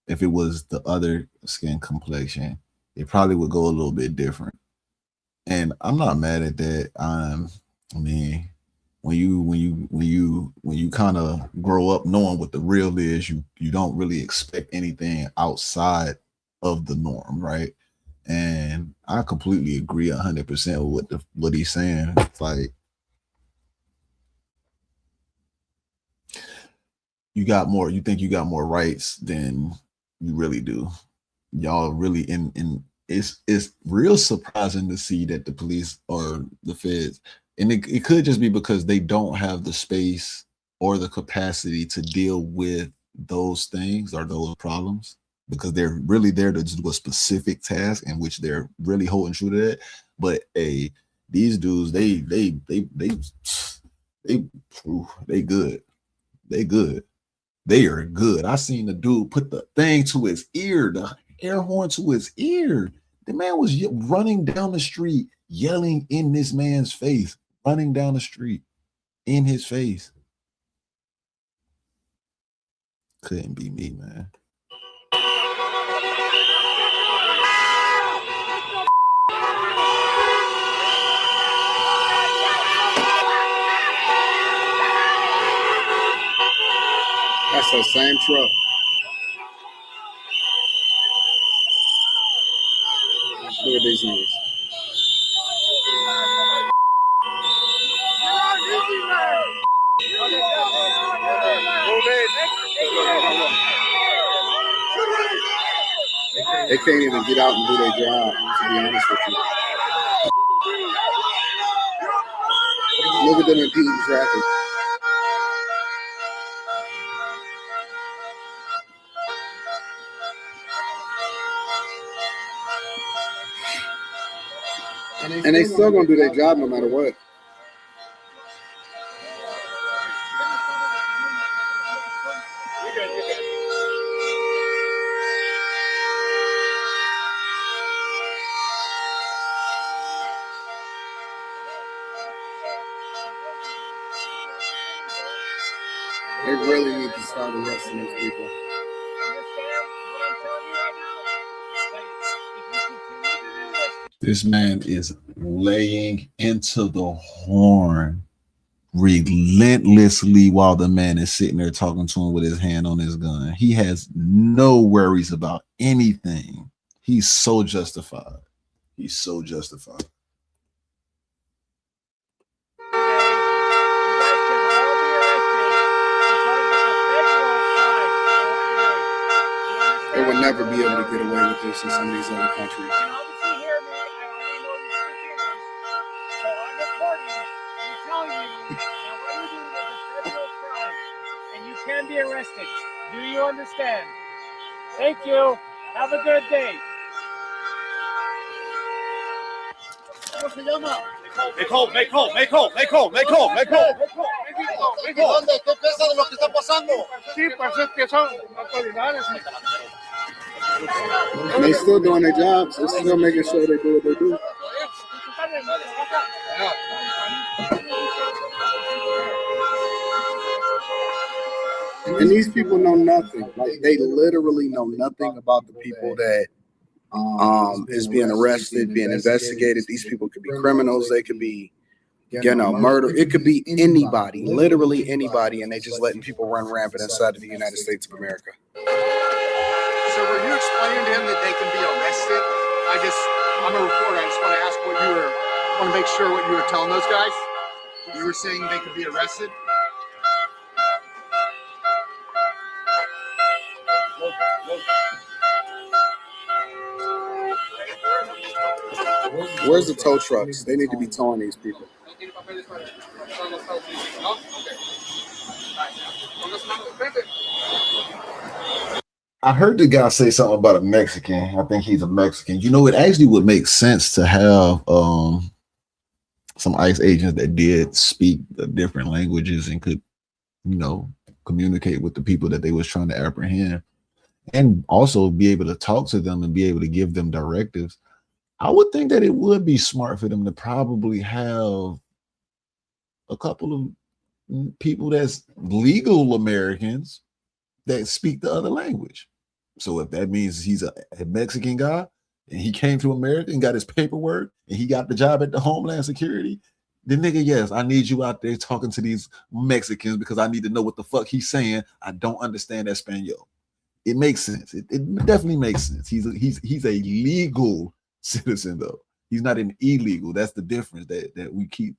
B: if it was the other skin complexion, it probably would go a little bit different. And I'm not mad at that. I mean, when you kind of grow up knowing what the real is, you don't really expect anything outside of the norm, right? And I completely agree 100% with what he's saying. It's like, you think you got more rights than you really do. Y'all really in it's real surprising to see that the police or the feds, and it could just be because they don't have the space or the capacity to deal with those things or those problems, because they're really there to do a specific task in which they're really holding true to that. But these dudes, they good. They good. They are good. I seen the dude put the thing to his ear, the air horn to his ear. The man was running down the street, yelling in this man's face, running down the street in his face. Couldn't be me, man.
O: That's the same truck. Look at these niggas. They can't even get out and do their job, to be honest with you. Look at them impeding traffic. And they still gonna do their job no matter what. They really need to start arresting these people.
B: This man is laying into the horn relentlessly while the man is sitting there talking to him with his hand on his gun. He has no worries about anything. He's so justified. He's so justified.
O: They would never be able to get away with this in some of these other countries.
J: Can be arrested. Do you understand? Thank you. Have a good day.
N: Make hold, make hold, make hold, make hold, make hold, make hold.
C: ¿Dónde? ¿Qué piensa de lo que está pasando? Sí, pues es que son autoridades.
O: And they still doing their jobs. They're still making sure they do what they do. And these people know nothing. Like, they literally know nothing about the people that is being arrested, being investigated. These people could be criminals. They could be, murder. It could be anybody, literally anybody, and they just letting people run rampant inside of the United States of America.
P: So were you explaining to him that they can be arrested? I'm a reporter. I just want to ask want to make sure what you were telling those guys. You were saying they could be arrested?
O: Where's the tow trucks? They need to be towing these people.
B: I heard the guy say something about a Mexican. I think he's a Mexican. You know, it actually would make sense to have some ICE agents that did speak the different languages and could, communicate with the people that they was trying to apprehend, and also be able to talk to them and be able to give them directives. I would think that it would be smart for them to probably have a couple of people that's legal Americans that speak the other language. So if that means he's a Mexican guy and he came to America and got his paperwork and he got the job at the Homeland Security, then nigga, yes, I need you out there talking to these Mexicans because I need to know what the fuck he's saying. I don't understand Espanol. It makes sense. It definitely makes sense. He's a legal citizen though. He's not an illegal. That's the difference that we keep.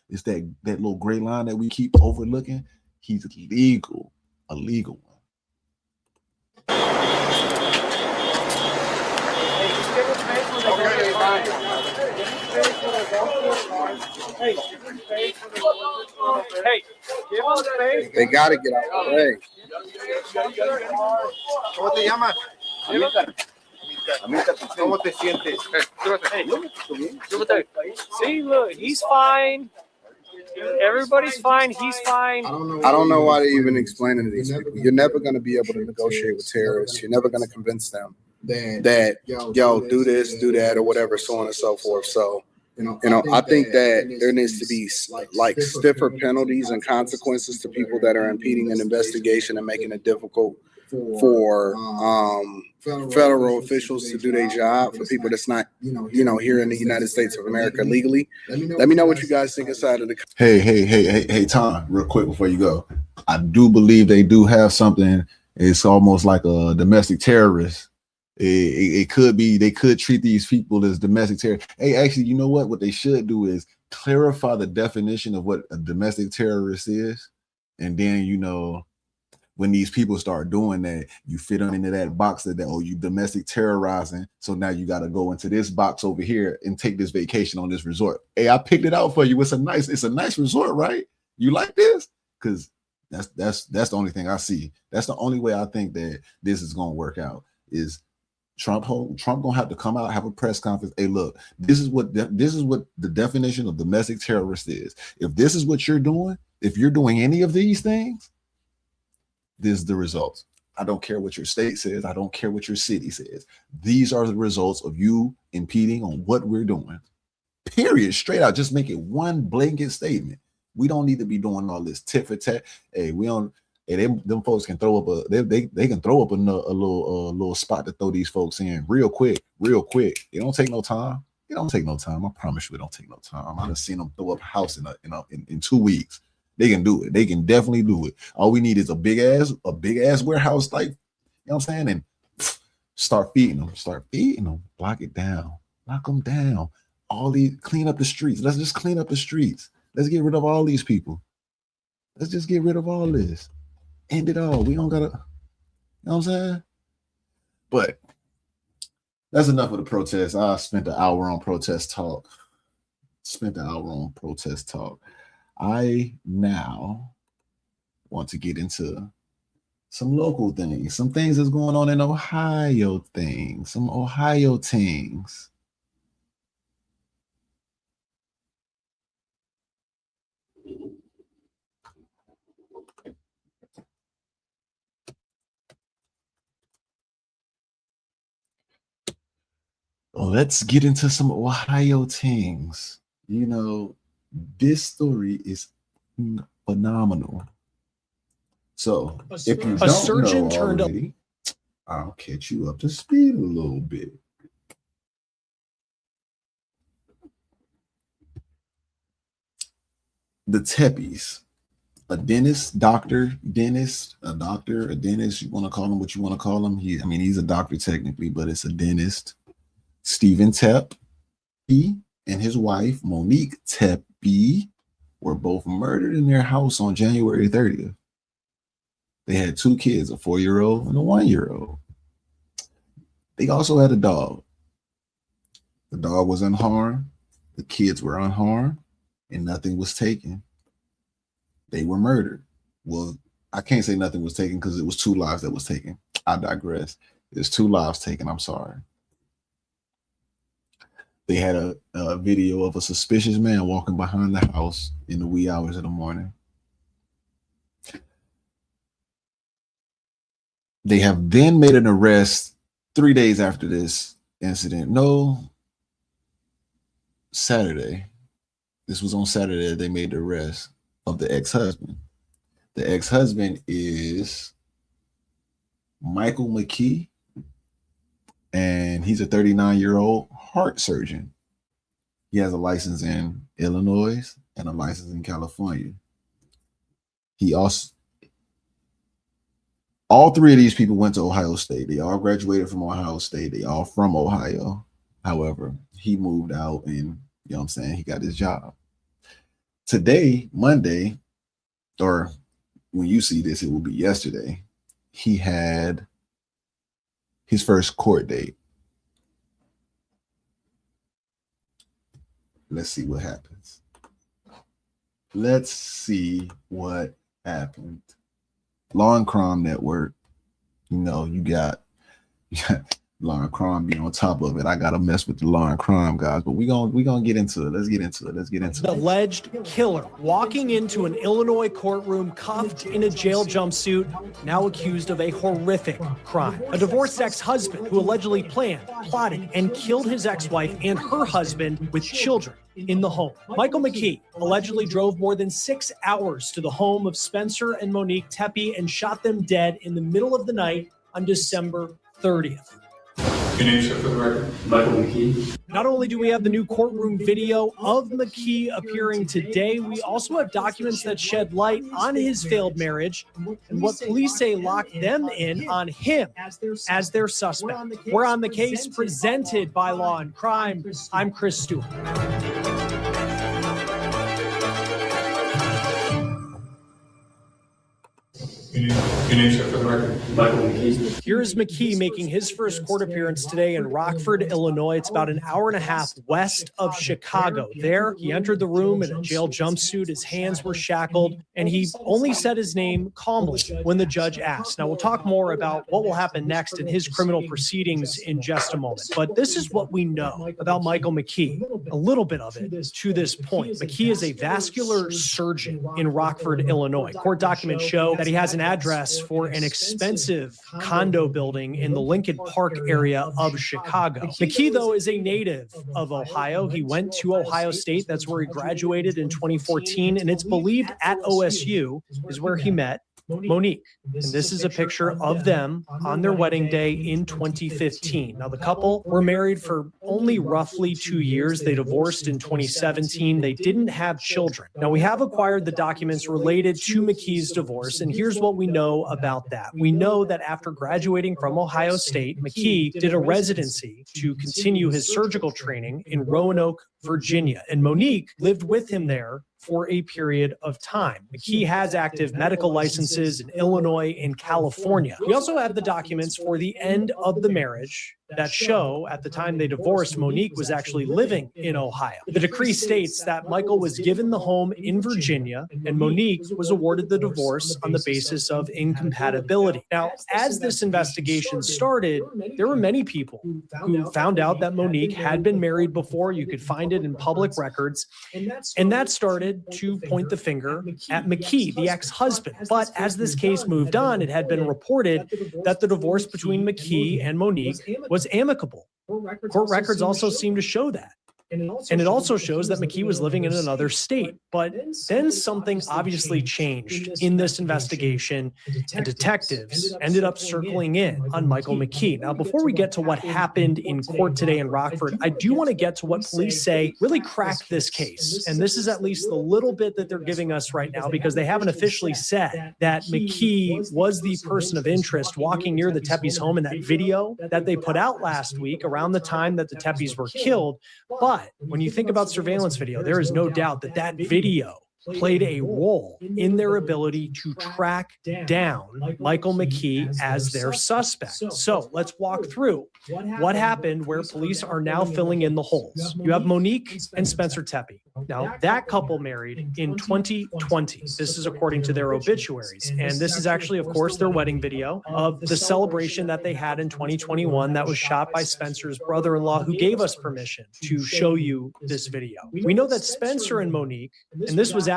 B: It's that little gray line that we keep overlooking. He's legal, a legal one.
J: Hey, give them space.
O: They got to get out of the way.
P: ¿Cómo te llamas? ¿Cómo te sientes?
J: See, look, he's fine. Everybody's fine. He's fine.
O: I don't know why they even explaining to these people. You're never going to be able to negotiate with terrorists. You're never going to convince them that, yo, do this, do that, or whatever, so on and so forth. So, I think that there needs to be like stiffer penalties and consequences to people that are impeding an investigation and making it difficult for federal officials to do their job, for people that's not, here in the United States of America legally. Let me know what you guys think inside of the.
B: Hey, Tom, real quick before you go. I do believe they do have something. It's almost like a domestic terrorist. It could be, they could treat these people as domestic terrorists. Hey, actually, you know what they should do is clarify the definition of what a domestic terrorist is. And then, when these people start doing that, you fit them into that box that you domestic terrorizing. So now you got to go into this box over here and take this vacation on this resort. Hey, I picked it out for you. It's a nice resort, right? You like this? Because that's the only thing I see. That's the only way I think that this is going to work out is Trump gonna have to come out, have a press conference. Hey, look, this is what the definition of domestic terrorist is. If this is what you're doing, if you're doing any of these things, this is the results. I don't care what your state says. I don't care what your city says. These are the results of you impeding on what we're doing. Period. Straight out. Just make it one blanket statement. We don't need to be doing all this tit for tat. Hey, we don't. Hey, them folks can throw up they can throw up a little spot to throw these folks in real quick. It don't take no time. I promise you, it don't take no time. I've seen them throw up a house in 2 weeks. They can do it. They can definitely do it. All we need is a big ass warehouse, like, you know what I'm saying? And start feeding them. Lock it down. Lock them down. Clean up the streets. Let's just clean up the streets. Let's get rid of all these people. Let's just get rid of all this. End it all. We don't gotta, you know what I'm saying? But that's enough of the protest. I spent an hour on protest talk. I now want to get into some local things, some things that's going on in Ohio some Ohio things. Let's get into some Ohio things. This story is phenomenal. So if you don't know already, I'll catch you up to speed a little bit. The Tepes, a dentist, a dentist, you want to call him what you want to call him. He's a doctor technically, but it's a dentist. Stephen Tepe, he and his wife, Monique Tepe, were both murdered in their house on January 30th. They had 2 kids, a 4-year-old and a 1-year-old. They also had a dog. The dog was unharmed. The kids were unharmed, and nothing was taken. They were murdered. Well, I can't say nothing was taken because it was 2 lives that was taken. I digress. There's 2 lives taken. I'm sorry. They had a video of a suspicious man walking behind the house in the wee hours of the morning. They have then made an arrest 3 days after this incident. No, Saturday. This was on Saturday. They made the arrest of the ex-husband. The ex-husband is Michael McKee, and he's a 39-year-old heart surgeon. He has a license in Illinois and a license in California. All three of these people went to Ohio State. They all graduated from Ohio State. They all from Ohio. However, he moved out and, you know what I'm saying, he got his job. Today, Monday, or when you see this, it will be yesterday, he had his first court date. Let's see what happens. Let's see what happened. Law and Crime Network, you know, you got Law and Crime be on top of it. I gotta mess with the Law and Crime guys, but we gonna get into it. Let's get into it.
Q: The alleged killer walking into an Illinois courtroom cuffed in a jail jumpsuit, now accused of a horrific crime. A divorced ex-husband who allegedly planned, plotted, and killed his ex-wife and her husband with children in the home. Michael McKee allegedly drove more than 6 hours to the home of Spencer and Monique Tepe and shot them dead in the middle of the night on December 30th.
R: Your name, sir, for the record? Michael McKee.
Q: Not only do we have the new courtroom video of McKee appearing today, we also have documents that shed light on his failed marriage and what police say locked them in on him as their suspect. We're on the case presented by Law and Crime. I'm Chris Stewart.
R: Your name, sir, for the record? Michael McKee.
Q: Here's McKee making his first court appearance today in Rockford, Illinois. It's about an hour and a half west of Chicago. There, he entered the room in a jail jumpsuit. His hands were shackled, and he only said his name calmly when the judge asked. Now, we'll talk more about what will happen next in his criminal proceedings in just a moment. But this is what we know about Michael McKee, a little bit of it to this point. McKee is a vascular surgeon in Rockford, Illinois. Court documents show that he has an address for an expensive condo building in the Lincoln Park area of Chicago. McKee, though, is a native of Ohio. He went to Ohio State. That's where he graduated in 2014. And it's believed at OSU is where he met Monique. And this is a picture of them on their wedding day in 2015. Now, the couple were married for only roughly 2 years. They divorced in 2017. They didn't have children. Now, we have acquired the documents related to McKee's divorce, and here's what we know about that. We know that after graduating from Ohio State, McKee did a residency to continue his surgical training in Roanoke, Virginia, and Monique lived with him there for a period of time. McKee has active medical licenses in Illinois and California. We also have the documents for the end of the marriage that show at the time they divorced, Monique was actually living in Ohio. The decree states that Michael was given the home in Virginia and Monique was awarded the divorce on the basis of incompatibility. Now, as this investigation started, there were many people who found out that Monique had been married before. You could find it in public records. And that started to point the finger at McKee, the ex-husband. But as this case moved on, it had been reported that the divorce between McKee and Monique was amicable. Court records also seem to show that. And it also shows that McKee was living in another state. But then something obviously changed in this investigation, and detectives ended up circling in on Michael McKee. Now, before we get to what happened in court today in Rockford, I do want to get to what police say really cracked this case. And this is at least the little bit that they're giving us right now, because they haven't officially said that McKee was the person of interest walking near the Tepe's home in that video that they put out last week around the time that the Tepes were killed. But when you think about surveillance video, there is no doubt that that video played a role in their ability to track down Michael McKee as their suspect. So let's walk through what happened where police are now filling in the holes. You have Monique and Spencer Tepe. Now, that couple married in 2020. This is according to their obituaries. And this is actually, of course, their wedding video of the celebration that they had in 2021 that was shot by Spencer's brother-in-law, who gave us permission to show you this video. We know that Spencer and Monique, and this was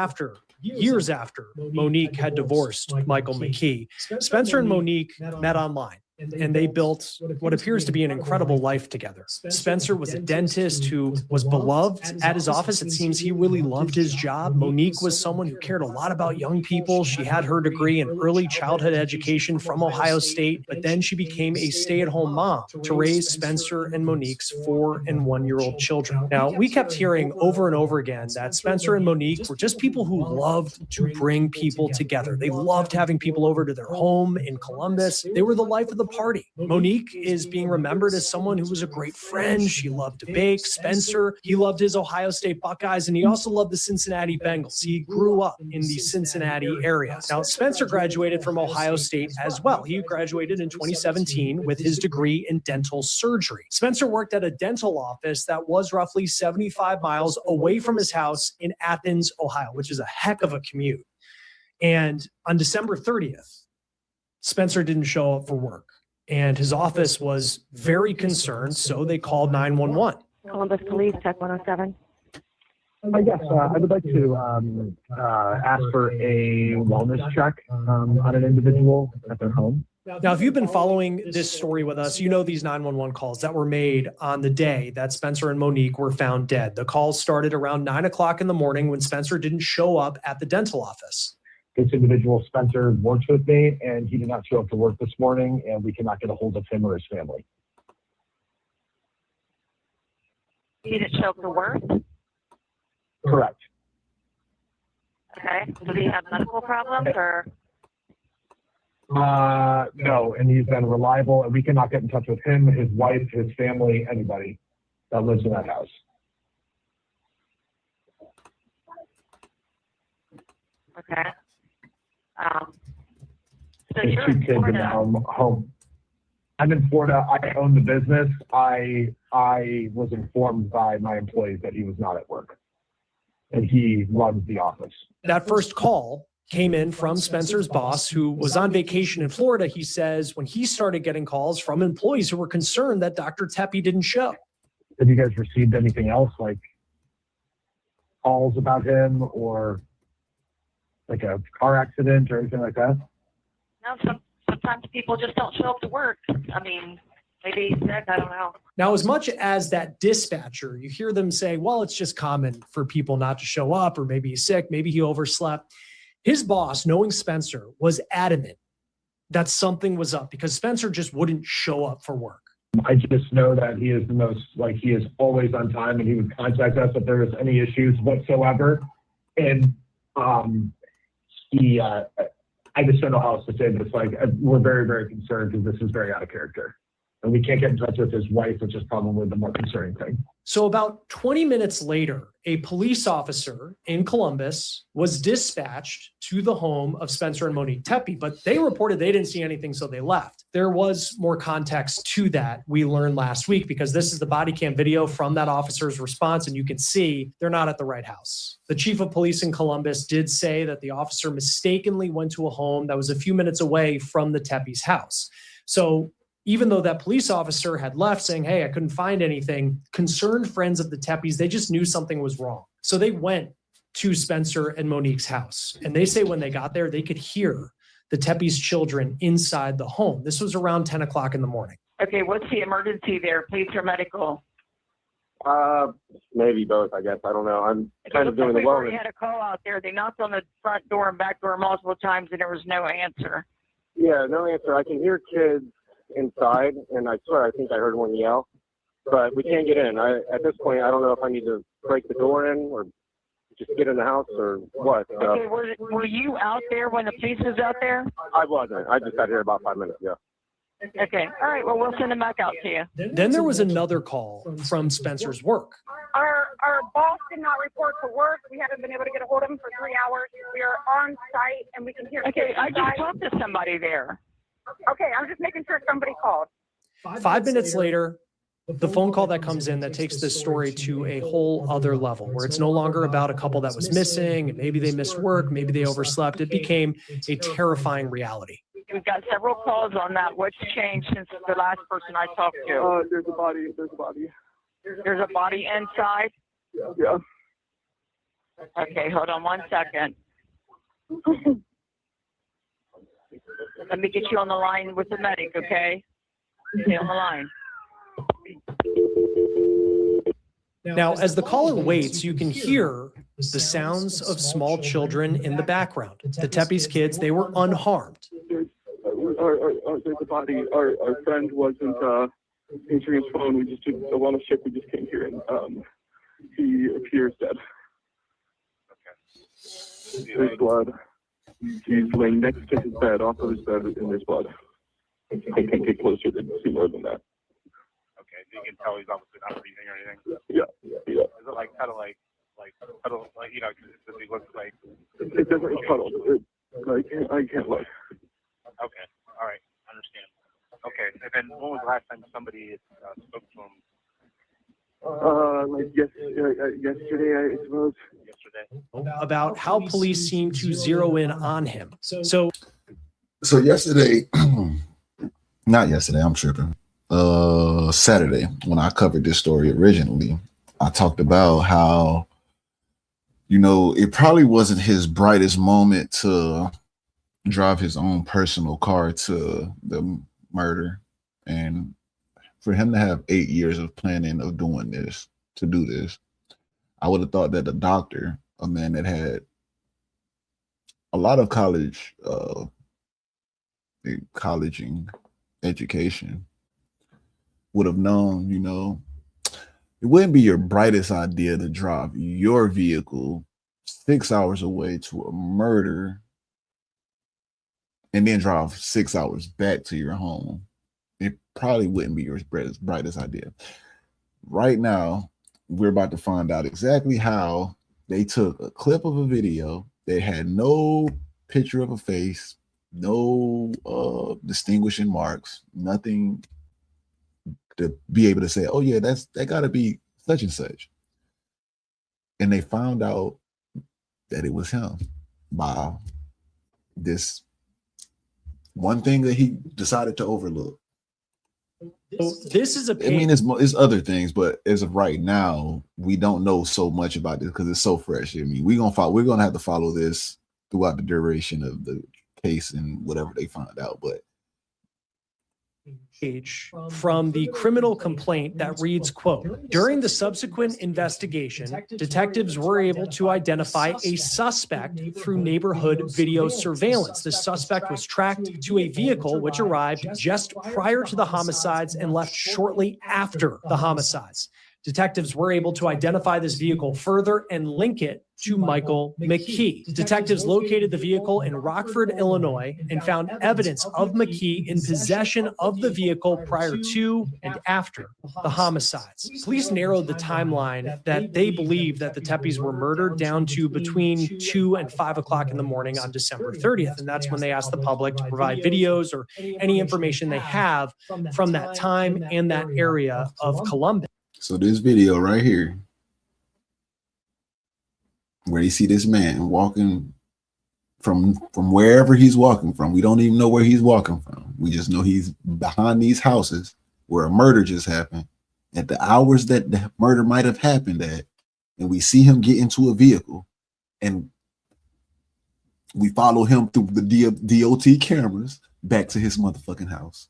Q: years after Monique had divorced Michael McKee, Spencer and Monique met online. and they built what appears to be an incredible life together. Spencer was a dentist who was beloved at his office. It seems he really loved his job. Monique was someone who cared a lot about young people. She had her degree in early childhood education from Ohio State, but then she became a stay-at-home mom to raise Spencer and Monique's 4- and 1-year-old children. Now, we kept hearing over and over again that Spencer and Monique were just people who loved to bring people together. They loved having people over to their home in Columbus. They were the life of the party. Monique is being remembered as someone who was a great friend. She loved to bake. Spencer, he loved his Ohio State Buckeyes, and he also loved the Cincinnati Bengals. He grew up in the Cincinnati area. Now, Spencer graduated from Ohio State as well. He graduated in 2017 with his degree in dental surgery. Spencer worked at a dental office that was roughly 75 miles away from his house in Athens, Ohio, which is a heck of a commute. And on December 30th, Spencer didn't show up for work, and his office was very concerned, so they called 911.
S: Columbus Police, Tech 107.
T: Yes, I would like to ask for a wellness check on an individual at their home.
Q: Now, if you've been following this story with us, you know these 911 calls that were made on the day that Spencer and Monique were found dead. The calls started around 9 o'clock in the morning when Spencer didn't show up at the dental office.
T: This individual, Spencer, works with me, and he did not show up to work this morning, and we cannot get a hold of him or his family.
S: He didn't show up to work?
T: Correct.
S: Okay. Does he have medical problems or?
T: No, and he's been reliable, and we cannot get in touch with him, his wife, his family, anybody that lives in that house.
S: Okay. So
T: There's
S: you're
T: 2
S: in
T: kids in
S: Florida.
T: the home. I'm in Florida. I own the business. I was informed by my employees that he was not at work, and he runs the office.
Q: That first call came in from Spencer's boss, who was on vacation in Florida. He says when he started getting calls from employees who were concerned that Dr. Tepe didn't show.
T: Have you guys received anything else, like calls about him or like a car accident or anything like that?
S: No, sometimes people just don't show up to work. I mean, maybe he's sick, I don't know.
Q: Now, as much as that dispatcher, you hear them say, well, it's just common for people not to show up, or maybe he's sick, maybe he overslept. His boss, knowing Spencer, was adamant that something was up because Spencer just wouldn't show up for work.
T: I just know that he is he is always on time, and he would contact us if there was any issues whatsoever. And I just don't know how else to say this. We're very, very concerned because this is very out of character. And we can't get in touch with his wife, which is probably the more concerning thing.
Q: So about 20 minutes later, a police officer in Columbus was dispatched to the home of Spencer and Monique Tepe, but they reported they didn't see anything, so they left. There was more context to that we learned last week, because this is the body cam video from that officer's response, and you can see they're not at the right house. The chief of police in Columbus did say that the officer mistakenly went to a home that was a few minutes away from the Tepe's house. So even though that police officer had left saying, hey, I couldn't find anything, concerned friends of the Tepes, they just knew something was wrong. So they went to Spencer and Monique's house. And they say when they got there, they could hear the Tepes children inside the home. This was around 10 o'clock in the morning.
S: Okay, what's the emergency there? Police or medical?
N: Maybe both, I guess. I don't know. I'm kind of doing the
S: We
N: wellness.
S: already had a call out there. They knocked on the front door and back door multiple times, and there was no answer.
N: Yeah, no answer. I can hear kids inside, and I swear I think I heard one yell, but we can't get in. At this point, I don't know if I need to break the door in or just get in the house or what.
S: Okay, were you out there when the police was out there?
N: I wasn't. I just got here about 5 minutes ago.
S: Okay, all right, well, we'll send them back out to you.
Q: Then there was another call from Spencer's work.
U: Our boss did not report to work. We haven't been able to get a hold of him for 3 hours. We are on site, and we can hear.
S: Okay, I just talked to somebody there.
U: Okay, I'm just making sure somebody called.
Q: 5 minutes later, the phone call that comes in that takes this story to a whole other level, where it's no longer about a couple that was missing, and maybe they missed work, maybe they overslept. It became a terrifying reality.
S: We've got several calls on that. What's changed since the last person I talked to?
N: There's a body. There's a body.
S: There's a body inside?
N: Yeah.
S: Okay, hold on 1 second. Let me get you on the line with the medic, okay? Stay on the line.
Q: Now, as the caller waits, you can hear the sounds of small children in the background. The Tepe's kids, they were unharmed.
A: There's a body. Our friend wasn't answering his phone. We just did a lot of shit. We just can't hear him. He appears dead. Okay. There's blood. He's laying next to his bed, off of his bed, and there's blood. I can't get closer to see more than that.
V: Okay, so you can tell he's obviously not breathing or anything.
A: Yeah.
V: Is it like cuddle, like you know, does he look like?
A: It doesn't cuddle. I can't look.
V: Okay, all right, understand. Okay, and then when was the last time somebody spoke to him?
A: Yesterday, I suppose.
V: Yesterday.
Q: About how police seem to zero in on him. So
B: yesterday, not yesterday, I'm tripping. Saturday, when I covered this story originally, I talked about how, you know, it probably wasn't his brightest moment to drive his own personal car to the murder, and for him to have 8 years of planning of doing this, to do this, I would have thought that a doctor, a man that had a lot of colleging education, would have known, you know, it wouldn't be your brightest idea to drive your vehicle 6 hours away to a murder and then drive 6 hours back to your home. It probably wouldn't be your brightest idea. Right now, we're about to find out exactly how they took a clip of a video that had no picture of a face, no distinguishing marks, nothing to be able to say, oh yeah, that got to be such and such. And they found out that it was him by this one thing that he decided to overlook.
Q: So this is
B: I mean, it's other things, but as of right now, we don't know so much about this because it's so fresh. I mean, we're gonna have to follow this throughout the duration of the case and whatever they find out. But
Q: page from the criminal complaint that reads, quote, during the subsequent investigation, detectives were able to identify a suspect through neighborhood video surveillance. The suspect was tracked to a vehicle which arrived just prior to the homicides and left shortly after the homicides. Detectives were able to identify this vehicle further and link it to Michael McKee. Detectives located the vehicle in Rockford, Illinois, and found evidence of McKee in possession of the vehicle prior to and after the homicides. Police narrowed the timeline that they believe that the Tepes were murdered down to between 2 and 5 o'clock in the morning on December 30th. And that's when they asked the public to provide videos or any information they have from that time and that area of Columbus.
B: So this video right here, where you see this man walking from wherever he's walking from. We don't even know where he's walking from. We just know he's behind these houses where a murder just happened at the hours that the murder might have happened at. And we see him get into a vehicle and we follow him through the DOT cameras back to his motherfucking house.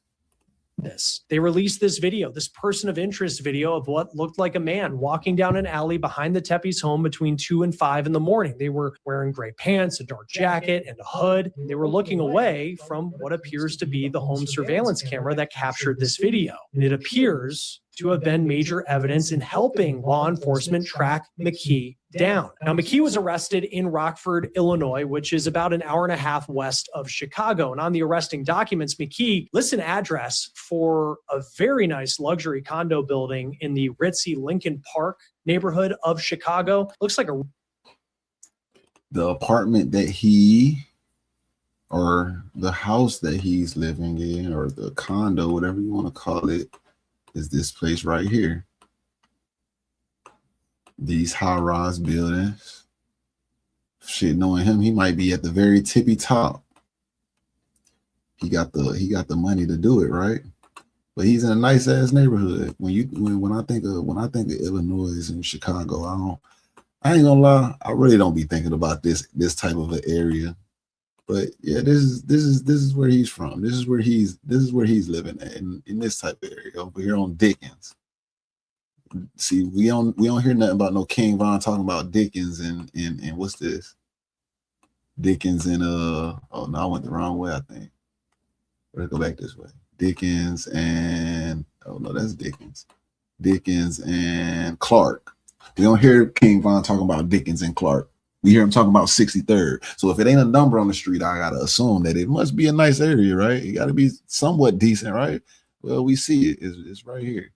Q: They released this video, this person of interest video of what looked like a man walking down an alley behind the Tepes home between 2 and 5 in the morning. They were wearing gray pants, a dark jacket, and a hood. They were looking away from what appears to be the home surveillance camera that captured this video. And it appears to have been major evidence in helping law enforcement track McKee down. Now, McKee was arrested in Rockford, Illinois, which is about an hour and a half west of Chicago. And on the arresting documents, McKee lists an address for a very nice luxury condo building in the ritzy Lincoln Park neighborhood of Chicago. Looks like
B: the apartment that he, or the house that he's living in, or the condo, whatever you want to call it, is this place right here. These high-rise buildings. Shit, knowing him, he might be at the very tippy top. He got the money to do it, right? But he's in a nice ass neighborhood. When I think of Illinois and Chicago, I ain't gonna lie, I really don't be thinking about this type of an area. But yeah, this is where he's from. This is where he's living at in this type of area over here on Dickens. See, we don't hear nothing about no King Von talking about Dickens and what's this? Dickens and oh no, I went the wrong way, I think. Let's go back this way. Dickens and oh no, that's Dickens. Dickens and Clark. We don't hear King Von talking about Dickens and Clark. We hear him talking about 63rd. So if it ain't a number on the street, I gotta assume that it must be a nice area, right? It gotta be somewhat decent, right? Well, we see it. It's right here.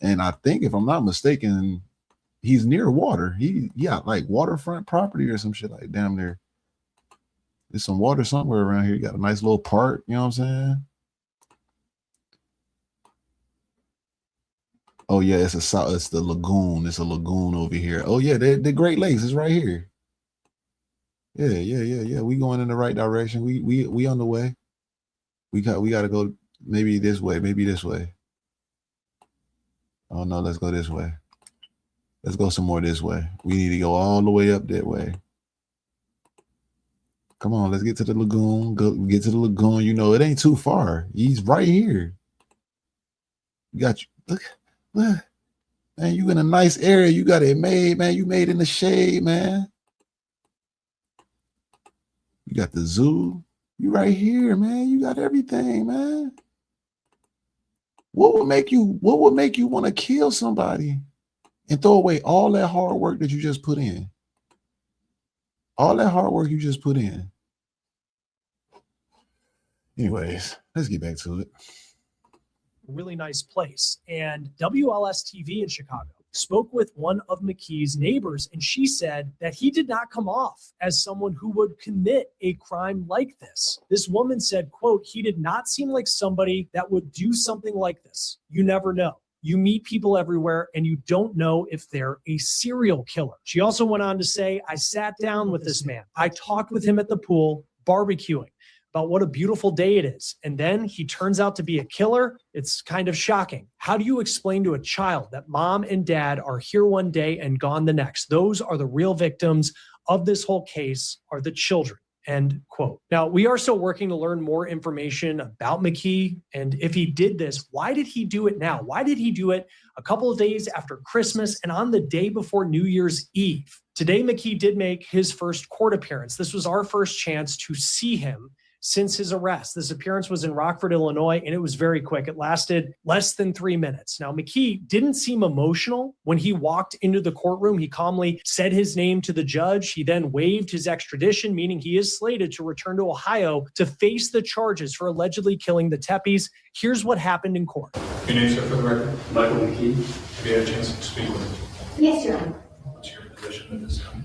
B: And I think, if I'm not mistaken, he's near water. He like waterfront property or some shit like damn near. There's some water somewhere around here. You got a nice little park, you know what I'm saying? Oh yeah, it's the lagoon. It's a lagoon over here. Oh yeah, the Great Lakes is right here. Yeah. We going in the right direction. We on the way. We got to go maybe this way, maybe this way. Oh no, let's go this way. Let's go some more this way. We need to go all the way up that way. Come on, let's get to the lagoon. Get to the lagoon. You know, it ain't too far. He's right here. You got you. Look. Man, you in a nice area. You got it made, man. You made in the shade, man. You got the zoo. You right here, man. You got everything, man. What would make you want to kill somebody and throw away all that hard work that you just put in? All that hard work you just put in. Anyways, let's get back to it.
Q: Really nice place. And WLS TV in Chicago spoke with one of McKee's neighbors, and she said that he did not come off as someone who would commit a crime like this. This woman said, quote, he did not seem like somebody that would do something like this. You never know. You meet people everywhere and you don't know if they're a serial killer. She also went on to say, I sat down with this man. I talked with him at the pool, barbecuing, about what a beautiful day it is. And then he turns out to be a killer. It's kind of shocking. How do you explain to a child that mom and dad are here one day and gone the next? Those are the real victims of this whole case, are the children. End quote. Now, we are still working to learn more information about McKee. And if he did this, why did he do it now? Why did he do it a couple of days after Christmas and on the day before New Year's Eve? Today, McKee did make his first court appearance. This was our first chance to see him since his arrest. This appearance was in Rockford, Illinois, and it was very quick. It lasted less than 3 minutes. Now, McKee didn't seem emotional when he walked into the courtroom. He calmly said his name to the judge. He then waived his extradition, meaning he is slated to return to Ohio to face the charges for allegedly killing the Tepes. Here's what happened in court.
R: Your name, sir, for the record? Michael McKee. Have you had a chance to speak with him?
D: Yes, Your Honor.
R: What's your position at this time?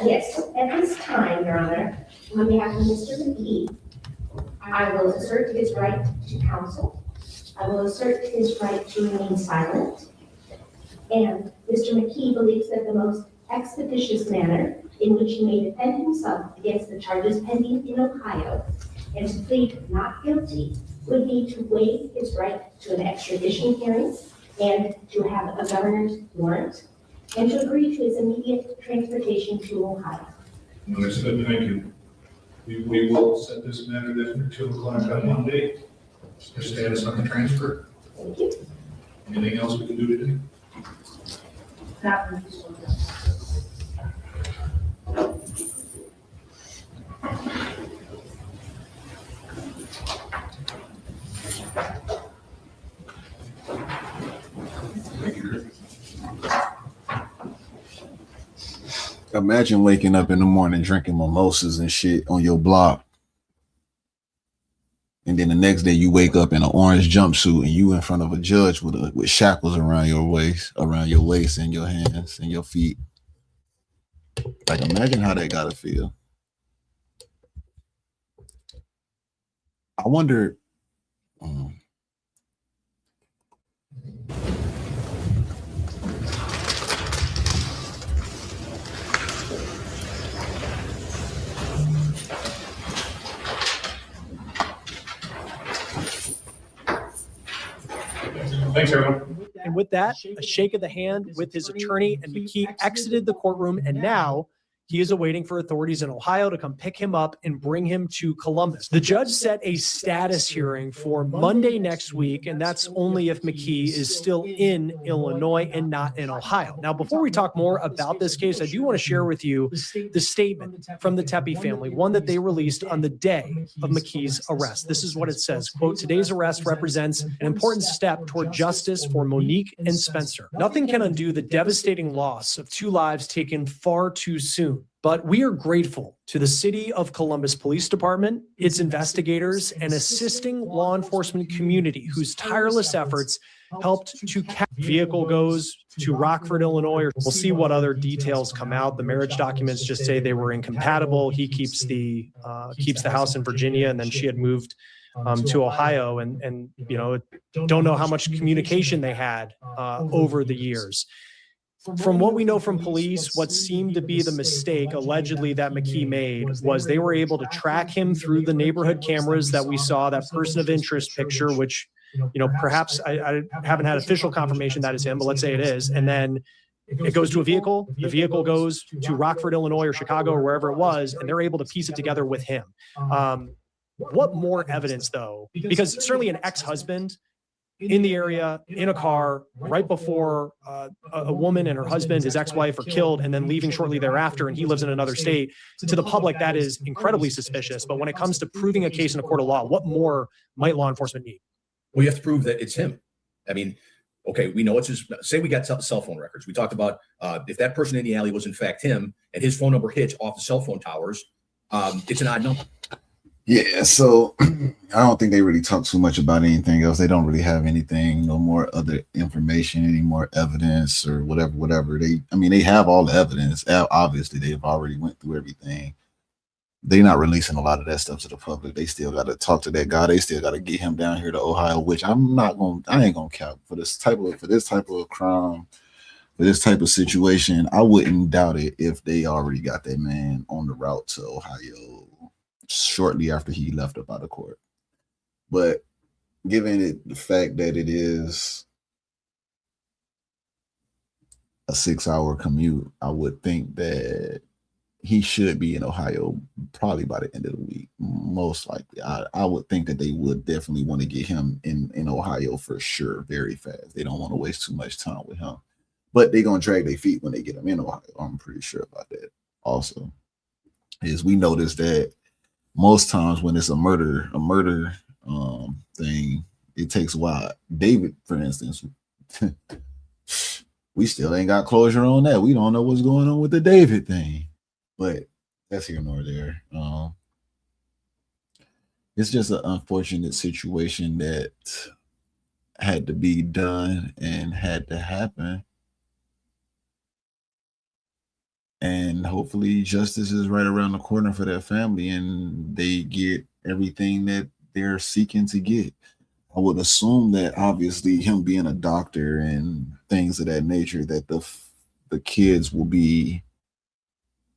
D: Yes, at this time, Your Honor, on behalf of Mr. McKee, I will assert his right to counsel. I will assert his right to remain silent. And Mr. McKee believes that the most expeditious manner in which he may defend himself against the charges pending in Ohio and to plead not guilty would be to waive his right to an extradition hearing and to have a governor's warrant and to agree to his immediate transportation to Ohio.
R: Understood. Thank you. We will set this matter then for 2 o'clock on Monday. Your status on the transfer.
D: Thank you.
R: Anything else we can do today?
B: Imagine waking up in the morning drinking mimosas and shit on your block. And then the next day you wake up in an orange jumpsuit and you in front of a judge with shackles around your waist and your hands and your feet. Like, imagine how that gotta feel. I wonder.
R: Thanks, everyone.
Q: And with that, a shake of the hand with his attorney, and McKee exited the courtroom. And now He is awaiting for authorities in Ohio to come pick him up and bring him to Columbus. The judge set a status hearing for Monday next week, and that's only if McKee is still in Illinois and not in Ohio. Now, before we talk more about this case, I do want to share with you the statement from the Tepe family, one that they released on the day of McKee's arrest. This is what it says, quote, "Today's arrest represents an important step toward justice for Monique and Spencer. Nothing can undo the devastating loss of two lives taken far too soon. But we are grateful to the City of Columbus Police Department, its investigators, and assisting law enforcement community whose tireless efforts helped to catch. Vehicle goes to Rockford, Illinois. We'll see what other details come out. The marriage documents just say they were incompatible. He keeps the house in Virginia, and then she had moved to Ohio, and you know, don't know how much communication they had over the years. From what we know from police, what seemed to be the mistake allegedly that McKee made was they were able to track him through the neighborhood cameras that we saw, that person of interest picture, which, you know, perhaps I haven't had official confirmation that is him, but let's say it is. And then it goes to a vehicle. The vehicle goes to Rockford, Illinois, or Chicago, or wherever it was, and they're able to piece it together with him. What more evidence, though? Because certainly an ex-husband in the area, in a car, right before a woman and her husband, his ex-wife, are killed, and then leaving shortly thereafter, and he lives in another state. To the public, that is incredibly suspicious. But when it comes to proving a case in a court of law, what more might law enforcement need?
G: Well, you have to prove that it's him. I mean, okay, we know it's his. Say we got cell phone records. We talked about if that person in the alley was in fact him, and his phone number hits off the cell phone towers, it's an odd number.
B: Yeah, so I don't think they really talk too much about anything else. They don't really have anything, no more other information, any more evidence or whatever. They have all the evidence. Obviously, they've already went through everything. They're not releasing a lot of that stuff to the public. They still got to talk to that guy. They still got to get him down here to Ohio, which I ain't gonna count for this type of crime, for this type of situation. I wouldn't doubt it if they already got that man on the route to Ohio shortly after he left up out of court. But given it the fact that it is a 6-hour commute, I would think that he should be in Ohio probably by the end of the week. Most likely. I would think that they would definitely want to get him in Ohio for sure, very fast. They don't want to waste too much time with him. But they're going to drag their feet when they get him in Ohio. I'm pretty sure about that. Also, is we noticed that most times when it's a murder thing, it takes a while. David, for instance, we still ain't got closure on that. We don't know what's going on with the David thing, but that's here nor there. It's just an unfortunate situation that had to be done and had to happen. And hopefully justice is right around the corner for that family and they get everything that they're seeking to get. I would assume that obviously him being a doctor and things of that nature, that the kids will be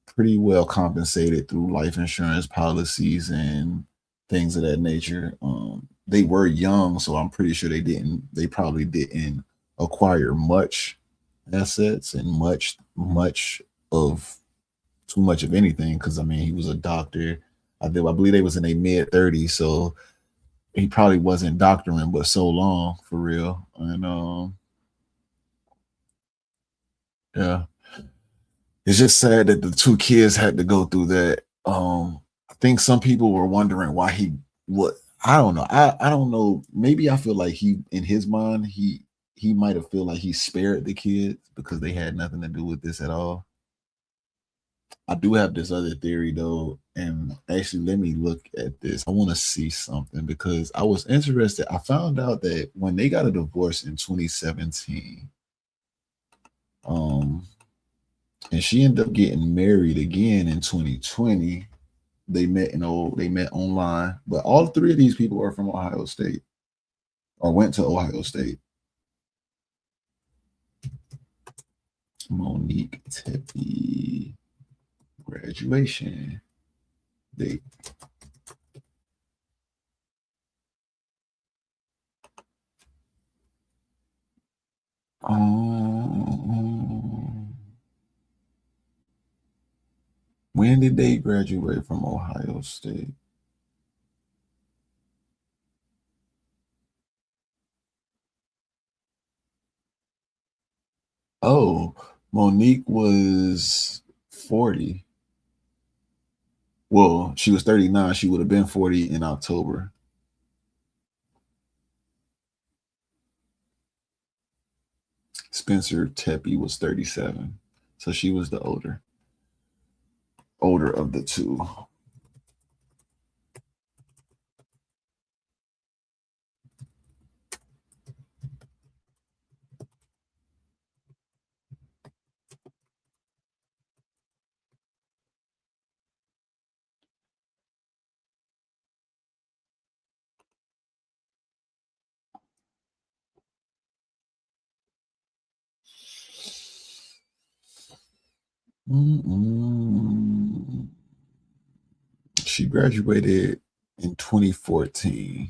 B: pretty well compensated through life insurance policies and things of that nature. They were young, so I'm pretty sure they probably didn't acquire much assets and too much of anything, because I mean he was a doctor. I believe they was in their mid-30s, so he probably wasn't doctoring but so long for real. And yeah, it's just sad that the two kids had to go through that. I think some people were wondering why I don't know. I don't know. Maybe I feel like he, in his mind, he might have feel like he spared the kids because they had nothing to do with this at all. I do have this other theory though, and actually let me look at this. I want to see something because I was interested. I found out that when they got a divorce in 2017, and she ended up getting married again in 2020. They met online, but all three of these people are from Ohio State or went to Ohio State. Monique Tepe graduation date. When did they graduate from Ohio State? Oh, Monique was 40. Well, she was 39. She would have been 40 in October. Spencer Tepe was 37. So she was the older of the two. She graduated in 2014.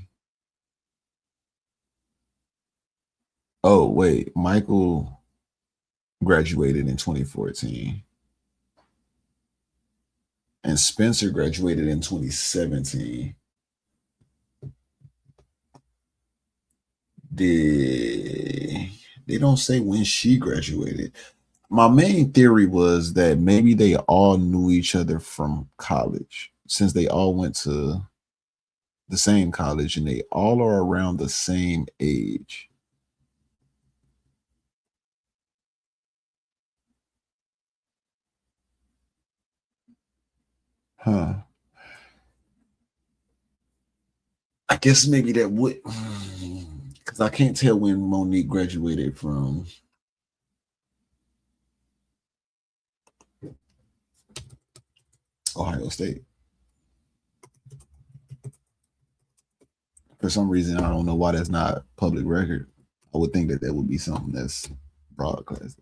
B: Oh, wait. Michael graduated in 2014. And Spencer graduated in 2017. They don't say when she graduated. My main theory was that maybe they all knew each other from college, since they all went to the same college and they all are around the same age. Huh. I guess maybe that would, because I can't tell when Monique graduated from Ohio State. For some reason, I don't know why that's not public record. I would think that that would be something that's broadcast.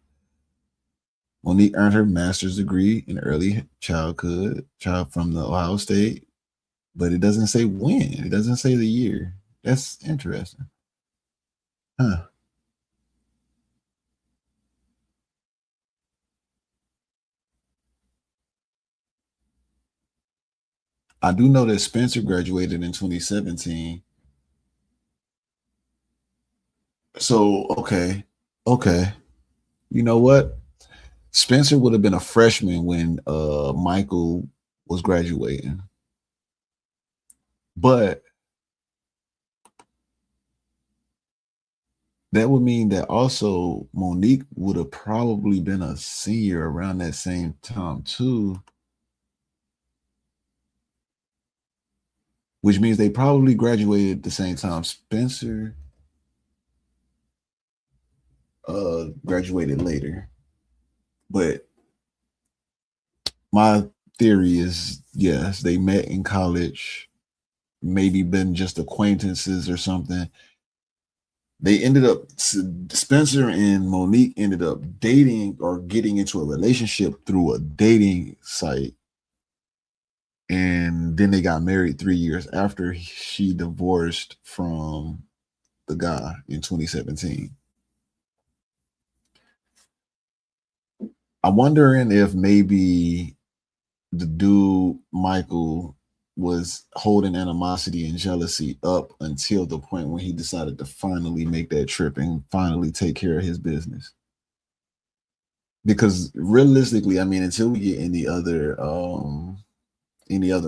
B: Monique earned her master's degree in early childhood from the Ohio State, but it doesn't say when. It doesn't say the year. That's interesting. Huh. I do know that Spencer graduated in 2017. So, okay. You know what? Spencer would have been a freshman when Michael was graduating. But that would mean that also Monique would have probably been a senior around that same time too. Which means they probably graduated at the same time. Spencer graduated later. But my theory is, yes, they met in college, maybe been just acquaintances or something. They ended up, Spencer and Monique ended up dating or getting into a relationship through a dating site. And then they got married 3 years after she divorced from the guy in 2017. I'm wondering if maybe the dude, Michael, was holding animosity and jealousy up until the point when he decided to finally make that trip and finally take care of his business. Because realistically, I mean, until we get any other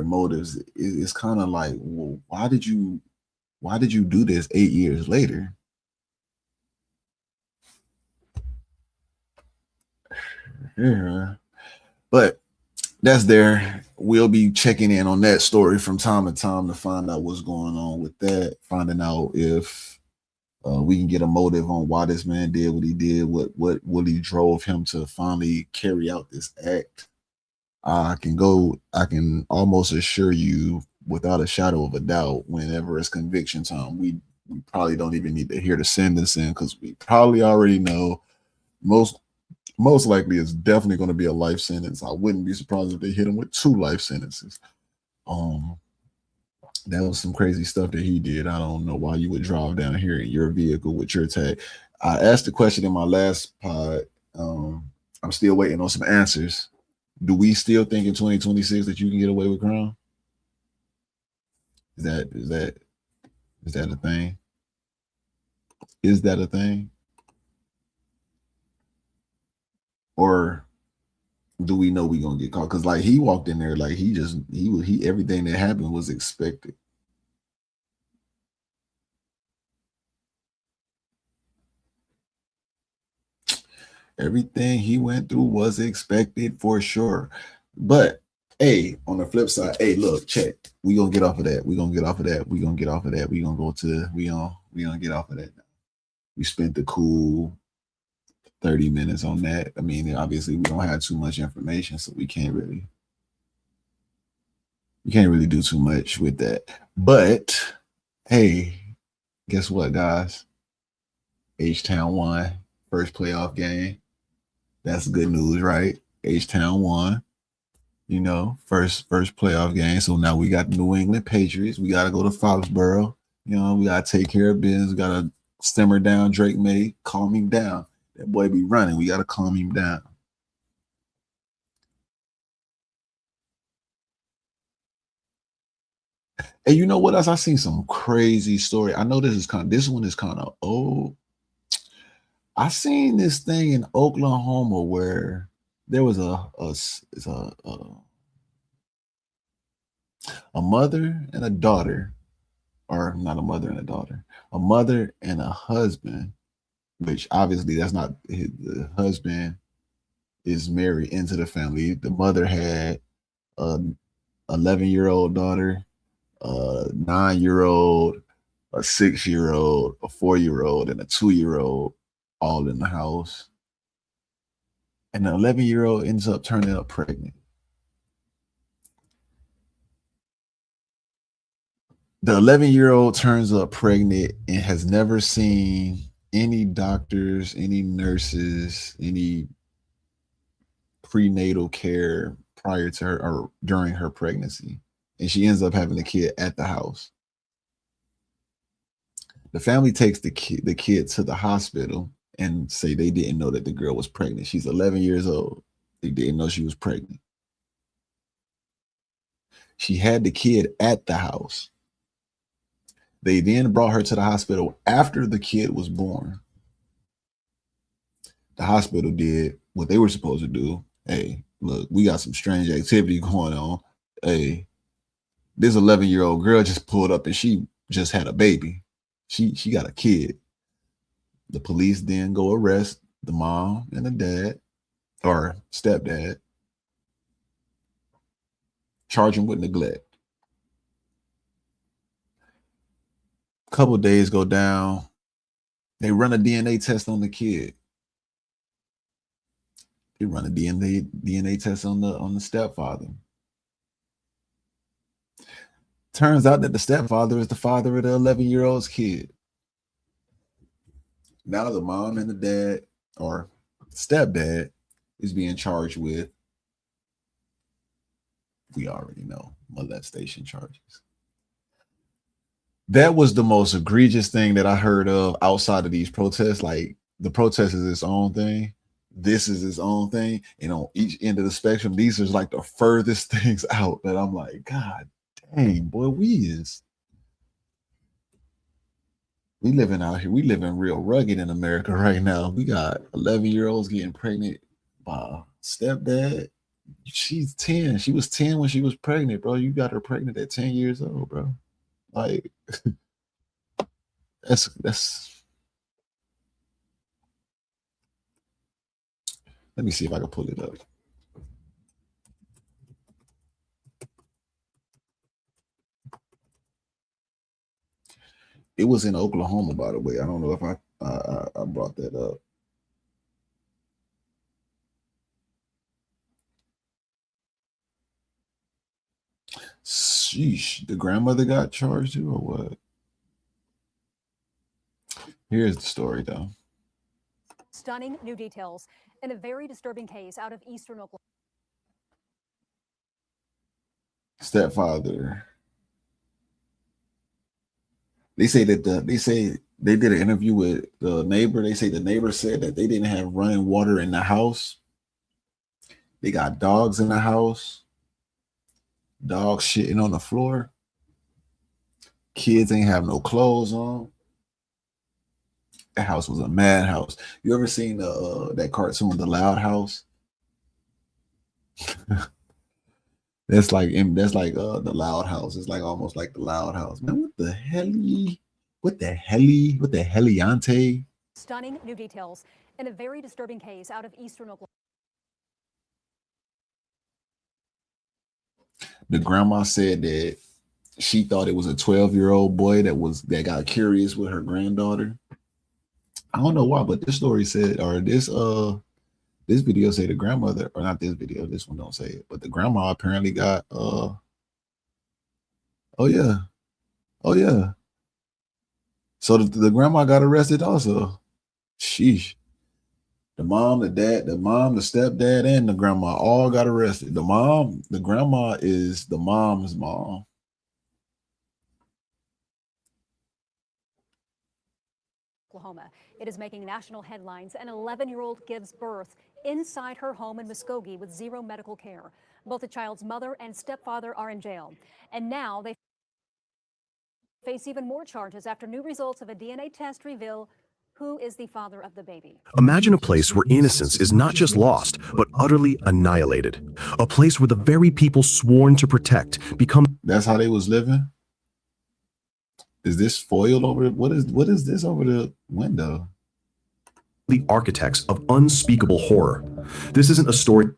B: motives, it's kind of like, well, why did you do this 8 years later? Yeah, but that's there. We'll be checking in on that story from time to time to find out what's going on with that, finding out if we can get a motive on why this man did what he did, what really drove him to finally carry out this act. I can almost assure you without a shadow of a doubt, whenever it's conviction time, we probably don't even need to hear the sentencing, because we probably already know most likely it's definitely going to be a life sentence. I wouldn't be surprised if they hit him with 2 life sentences. That was some crazy stuff that he did. I don't know why you would drive down here in your vehicle with your tag. I asked the question in my last pod. I'm still waiting on some answers. Do we still think in 2026 that you can get away with crime? Is that a thing? Is that a thing? Or do we know we gonna get caught? Because like he walked in there like he everything that happened was expected. Everything he went through was expected for sure. But hey, on the flip side, hey, look, check. We gonna get off of that. We gonna get off of that. We gonna get off of that. We gonna go to we gonna get off of that now. We spent the cool 30 minutes on that. I mean, obviously we don't have too much information, so we can't really do too much with that. But hey, guess what, guys? H-Town won first playoff game. That's good news, right? H-Town won, you know, first playoff game. So now we got the New England Patriots. We got to go to Foxborough. You know, we got to take care of business. We got to simmer down Drake May, calm him down. That boy be running. We got to calm him down. And you know what else? I seen some crazy story. I know this one is kind of old. I seen this thing in Oklahoma where there was a mother and a daughter, or not a mother and a daughter, a mother and a husband, which obviously that's not the husband is married into the family. The mother had a 11-year-old daughter, a 9-year-old, a 6-year-old, a 4-year-old, and a 2-year-old. All in the house. And the 11-year-old ends up turning up pregnant. The 11-year-old turns up pregnant and has never seen any doctors, any nurses, any prenatal care prior to her or during her pregnancy. And she ends up having a kid at the house. The family takes the kid to the hospital and say they didn't know that the girl was pregnant. She's 11 years old. They didn't know she was pregnant. She had the kid at the house. They then brought her to the hospital after the kid was born. The hospital did what they were supposed to do. Hey, look, we got some strange activity going on. Hey, this 11-year-old girl just pulled up and she just had a baby. She got a kid. The police then go arrest the mom and the dad or stepdad, charge him with neglect. A couple of days go down. They run a DNA test on the kid. They run a DNA test on the stepfather. Turns out that the stepfather is the father of the 11-year-old's kid. Now the mom and the dad, or stepdad, is being charged with, we already know, molestation charges. That was the most egregious thing that I heard of outside of these protests. Like, the protest is its own thing. This is its own thing. And on each end of the spectrum, these are like the furthest things out that I'm like, God dang, boy, we living out here. We living real rugged in America right now. We got 11-year-olds getting pregnant by a stepdad. She's 10. She was 10 when she was pregnant, bro. You got her pregnant at 10 years old, bro. Like, that's. Let me see if I can pull it up. It was in Oklahoma, by the way. I don't know if I brought that up. Sheesh, the grandmother got charged too, or what? Here's the story, though.
E: Stunning new details in a very disturbing case out of eastern Oklahoma.
B: Stepfather. They say that they did an interview with the neighbor. They say the neighbor said that they didn't have running water in the house. They got dogs in the house. Dogs shitting on the floor. Kids ain't have no clothes on. That house was a madhouse. You ever seen that cartoon, The Loud House? That's like The Loud House. It's like almost like The Loud House. Man, what the heliante?
E: Stunning new details in a very disturbing case out of eastern Oklahoma.
B: The grandma said that she thought it was a 12-year-old boy that got curious with her granddaughter. I don't know why, but this story said, or this video said the grandmother, or not this video, this one don't say it, but the grandma apparently got oh yeah. So the grandma got arrested also. Sheesh. The mom, the dad, the stepdad, and the grandma all got arrested. The grandma is the mom's mom.
E: Oklahoma. It is making national headlines. An 11-year-old gives birth inside her home in Muskogee with zero medical care. Both the child's mother and stepfather are in jail. And now they face even more charges after new results of a DNA test reveal who is the father of the baby.
H: Imagine a place where innocence is not just lost, but utterly annihilated. A place where the very people sworn to protect become...
B: That's how they was living? Is this foil over? What is this over the window?
H: The architects of unspeakable horror. This isn't a story.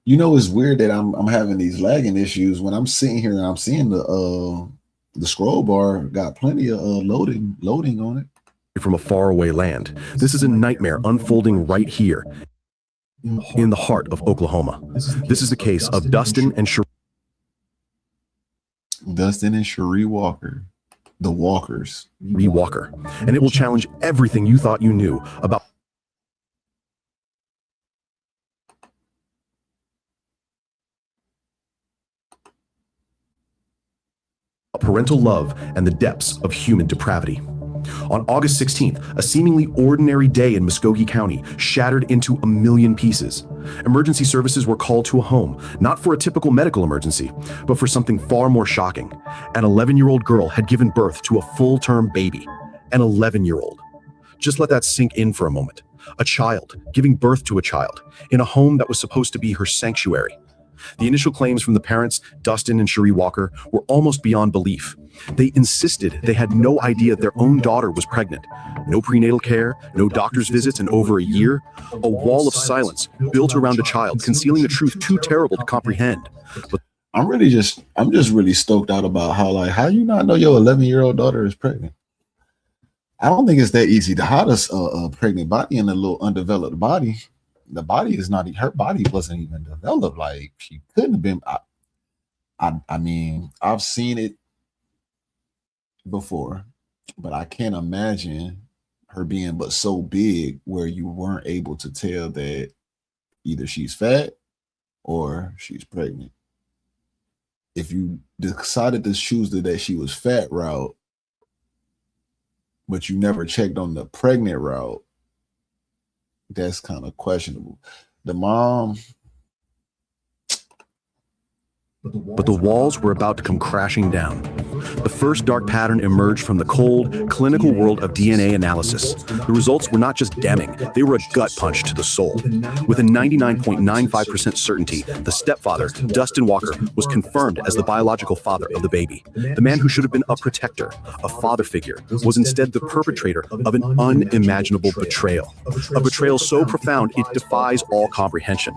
B: You know, it's weird that I'm having these lagging issues when I'm sitting here and I'm seeing the scroll bar got plenty of loading on it.
H: From a faraway land. This is a nightmare unfolding right here in the heart of Oklahoma. This is the case of Dustin and Cherie
B: Walker, the Walkers.
H: Walker. And it will challenge everything you thought you knew about parental love and the depths of human depravity. On August 16th, a seemingly ordinary day in Muskogee County shattered into a million pieces. Emergency services were called to a home, not for a typical medical emergency, but for something far more shocking. An 11-year-old girl had given birth to a full-term baby. An 11-year-old. Just let that sink in for a moment. A child giving birth to a child in a home that was supposed to be her sanctuary. The initial claims from the parents, Dustin and Cherie Walker, were almost beyond belief. They insisted they had no idea their own daughter was pregnant. No prenatal care, no doctor's visits in over a year. A wall of silence built around a child, concealing a truth too terrible to comprehend. But
B: I'm just really stoked out about how you not know your 11-year-old daughter is pregnant. I don't think it's that easy to hide a pregnant body in a little undeveloped body. The body is not, her body wasn't even developed. Like, she couldn't have been. I mean, I've seen it before, but I can't imagine her being but so big where you weren't able to tell that either she's fat or she's pregnant. If you decided to choose that she was fat route, but you never checked on the pregnant route, that's kind of questionable. The mom.
H: But the walls were about to come crashing down. The first dark pattern emerged from the cold, clinical world of DNA analysis. The results were not just damning, they were a gut punch to the soul. With a 99.95% certainty, the stepfather, Dustin Walker, was confirmed as the biological father of the baby. The man who should have been a protector, a father figure, was instead the perpetrator of an unimaginable betrayal. A betrayal so profound it defies all comprehension.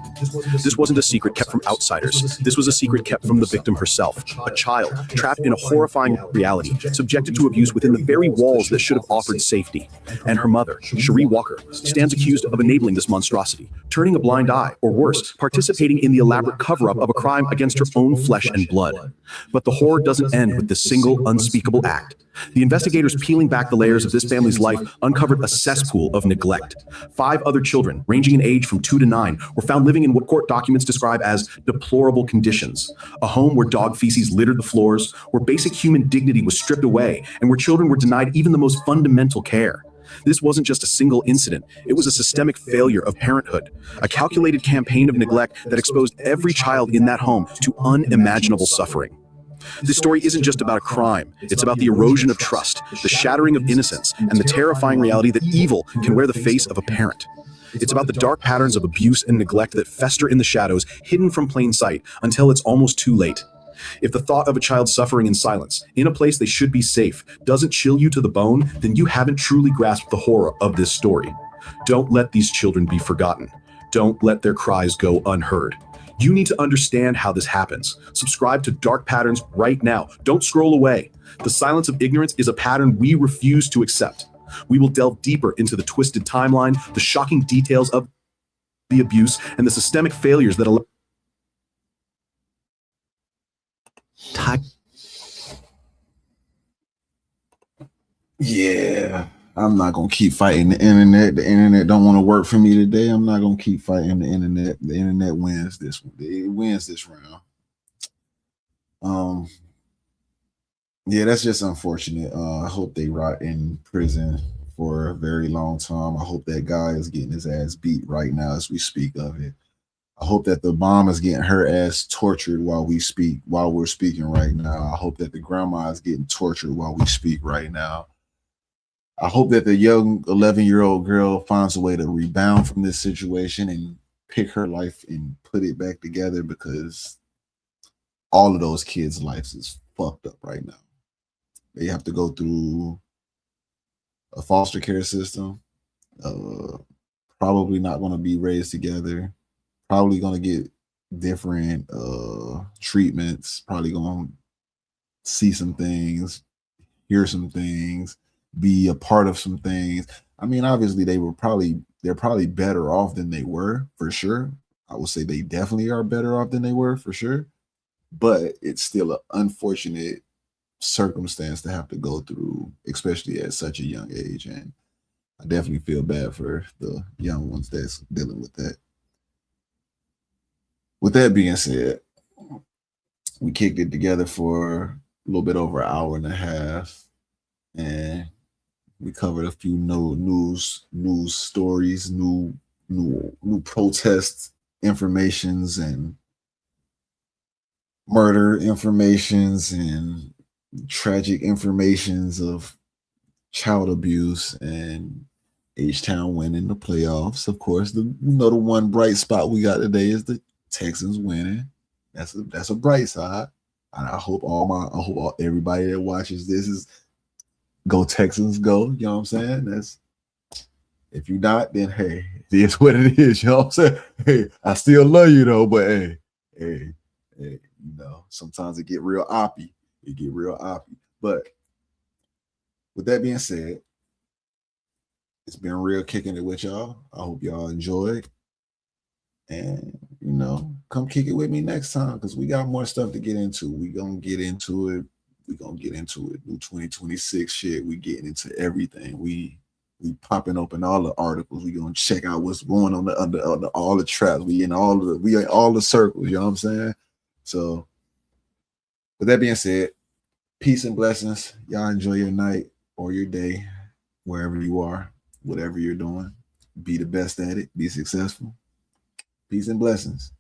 H: This wasn't a secret kept from outsiders. This was a secret kept from the victim herself, a child trapped in a horrifying reality, subjected to abuse within the very walls that should have offered safety. And her mother, Cherie Walker, stands accused of enabling this monstrosity, turning a blind eye, or worse, participating in the elaborate cover-up of a crime against her own flesh and blood. But the horror doesn't end with this single unspeakable act. The investigators peeling back the layers of this family's life uncovered a cesspool of neglect. 5 other children, ranging in age from 2 to 9, were found living in what court documents describe as deplorable conditions. A home where dog feces littered the floors, where basic human dignity was stripped away, and where children were denied even the most fundamental care. This wasn't just a single incident. It was a systemic failure of parenthood, a calculated campaign of neglect that exposed every child in that home to unimaginable suffering. This story isn't just about a crime. It's about the erosion of trust, the shattering of innocence, and the terrifying reality that evil can wear the face of a parent. It's about the dark patterns of abuse and neglect that fester in the shadows, hidden from plain sight, until it's almost too late. If the thought of a child suffering in silence, in a place they should be safe, doesn't chill you to the bone, then you haven't truly grasped the horror of this story. Don't let these children be forgotten. Don't let their cries go unheard. You need to understand how this happens. Subscribe to Dark Patterns right now. Don't scroll away. The silence of ignorance is a pattern we refuse to accept. We will delve deeper into the twisted timeline, the shocking details of the abuse, and the systemic failures that allow.
B: Yeah, I'm not gonna keep fighting the internet. The internet don't want to work for me today. I'm not gonna keep fighting the internet. The internet wins this one. It wins this round. Yeah, that's just unfortunate. I hope they rot in prison for a very long time. I hope that guy is getting his ass beat right now as we speak of it. I hope that the mom is getting her ass tortured while we're speaking right now. I hope that the grandma is getting tortured while we speak right now. I hope that the young 11-year-old girl finds a way to rebound from this situation and pick her life and put it back together, because all of those kids' lives is fucked up right now. They have to go through a foster care system, probably not going to be raised together, probably going to get different treatments, probably going to see some things, hear some things, be a part of some things. I mean, obviously they're probably better off than they were, for sure. I would say they definitely are better off than they were, for sure. But it's still an unfortunate circumstance to have to go through, especially at such a young age. And I definitely feel bad for the young ones that's dealing with that. With that being said, we kicked it together for a little bit over an hour and a half, and we covered a few news stories, new protest informations and murder informations and tragic informations of child abuse and H-Town winning the playoffs. Of course, the one bright spot we got today is the Texans winning. That's a bright side. And I hope everybody that watches this is go Texans go. You know what I'm saying? If you're not, then hey, it is what it is. You know what I'm saying? Hey, I still love you though, but hey, you know, sometimes it get real oppy. But with that being said, it's been real kicking it with y'all. I hope y'all enjoyed. And, you know, come kick it with me next time, because we got more stuff to get into. We're going to get into it. New 2026 shit. We getting into everything. We popping open all the articles. We going to check out what's going on under all the traps. We in all the circles. You know what I'm saying? So, with that being said, peace and blessings. Y'all enjoy your night or your day, wherever you are, whatever you're doing. Be the best at it. Be successful. Peace and blessings.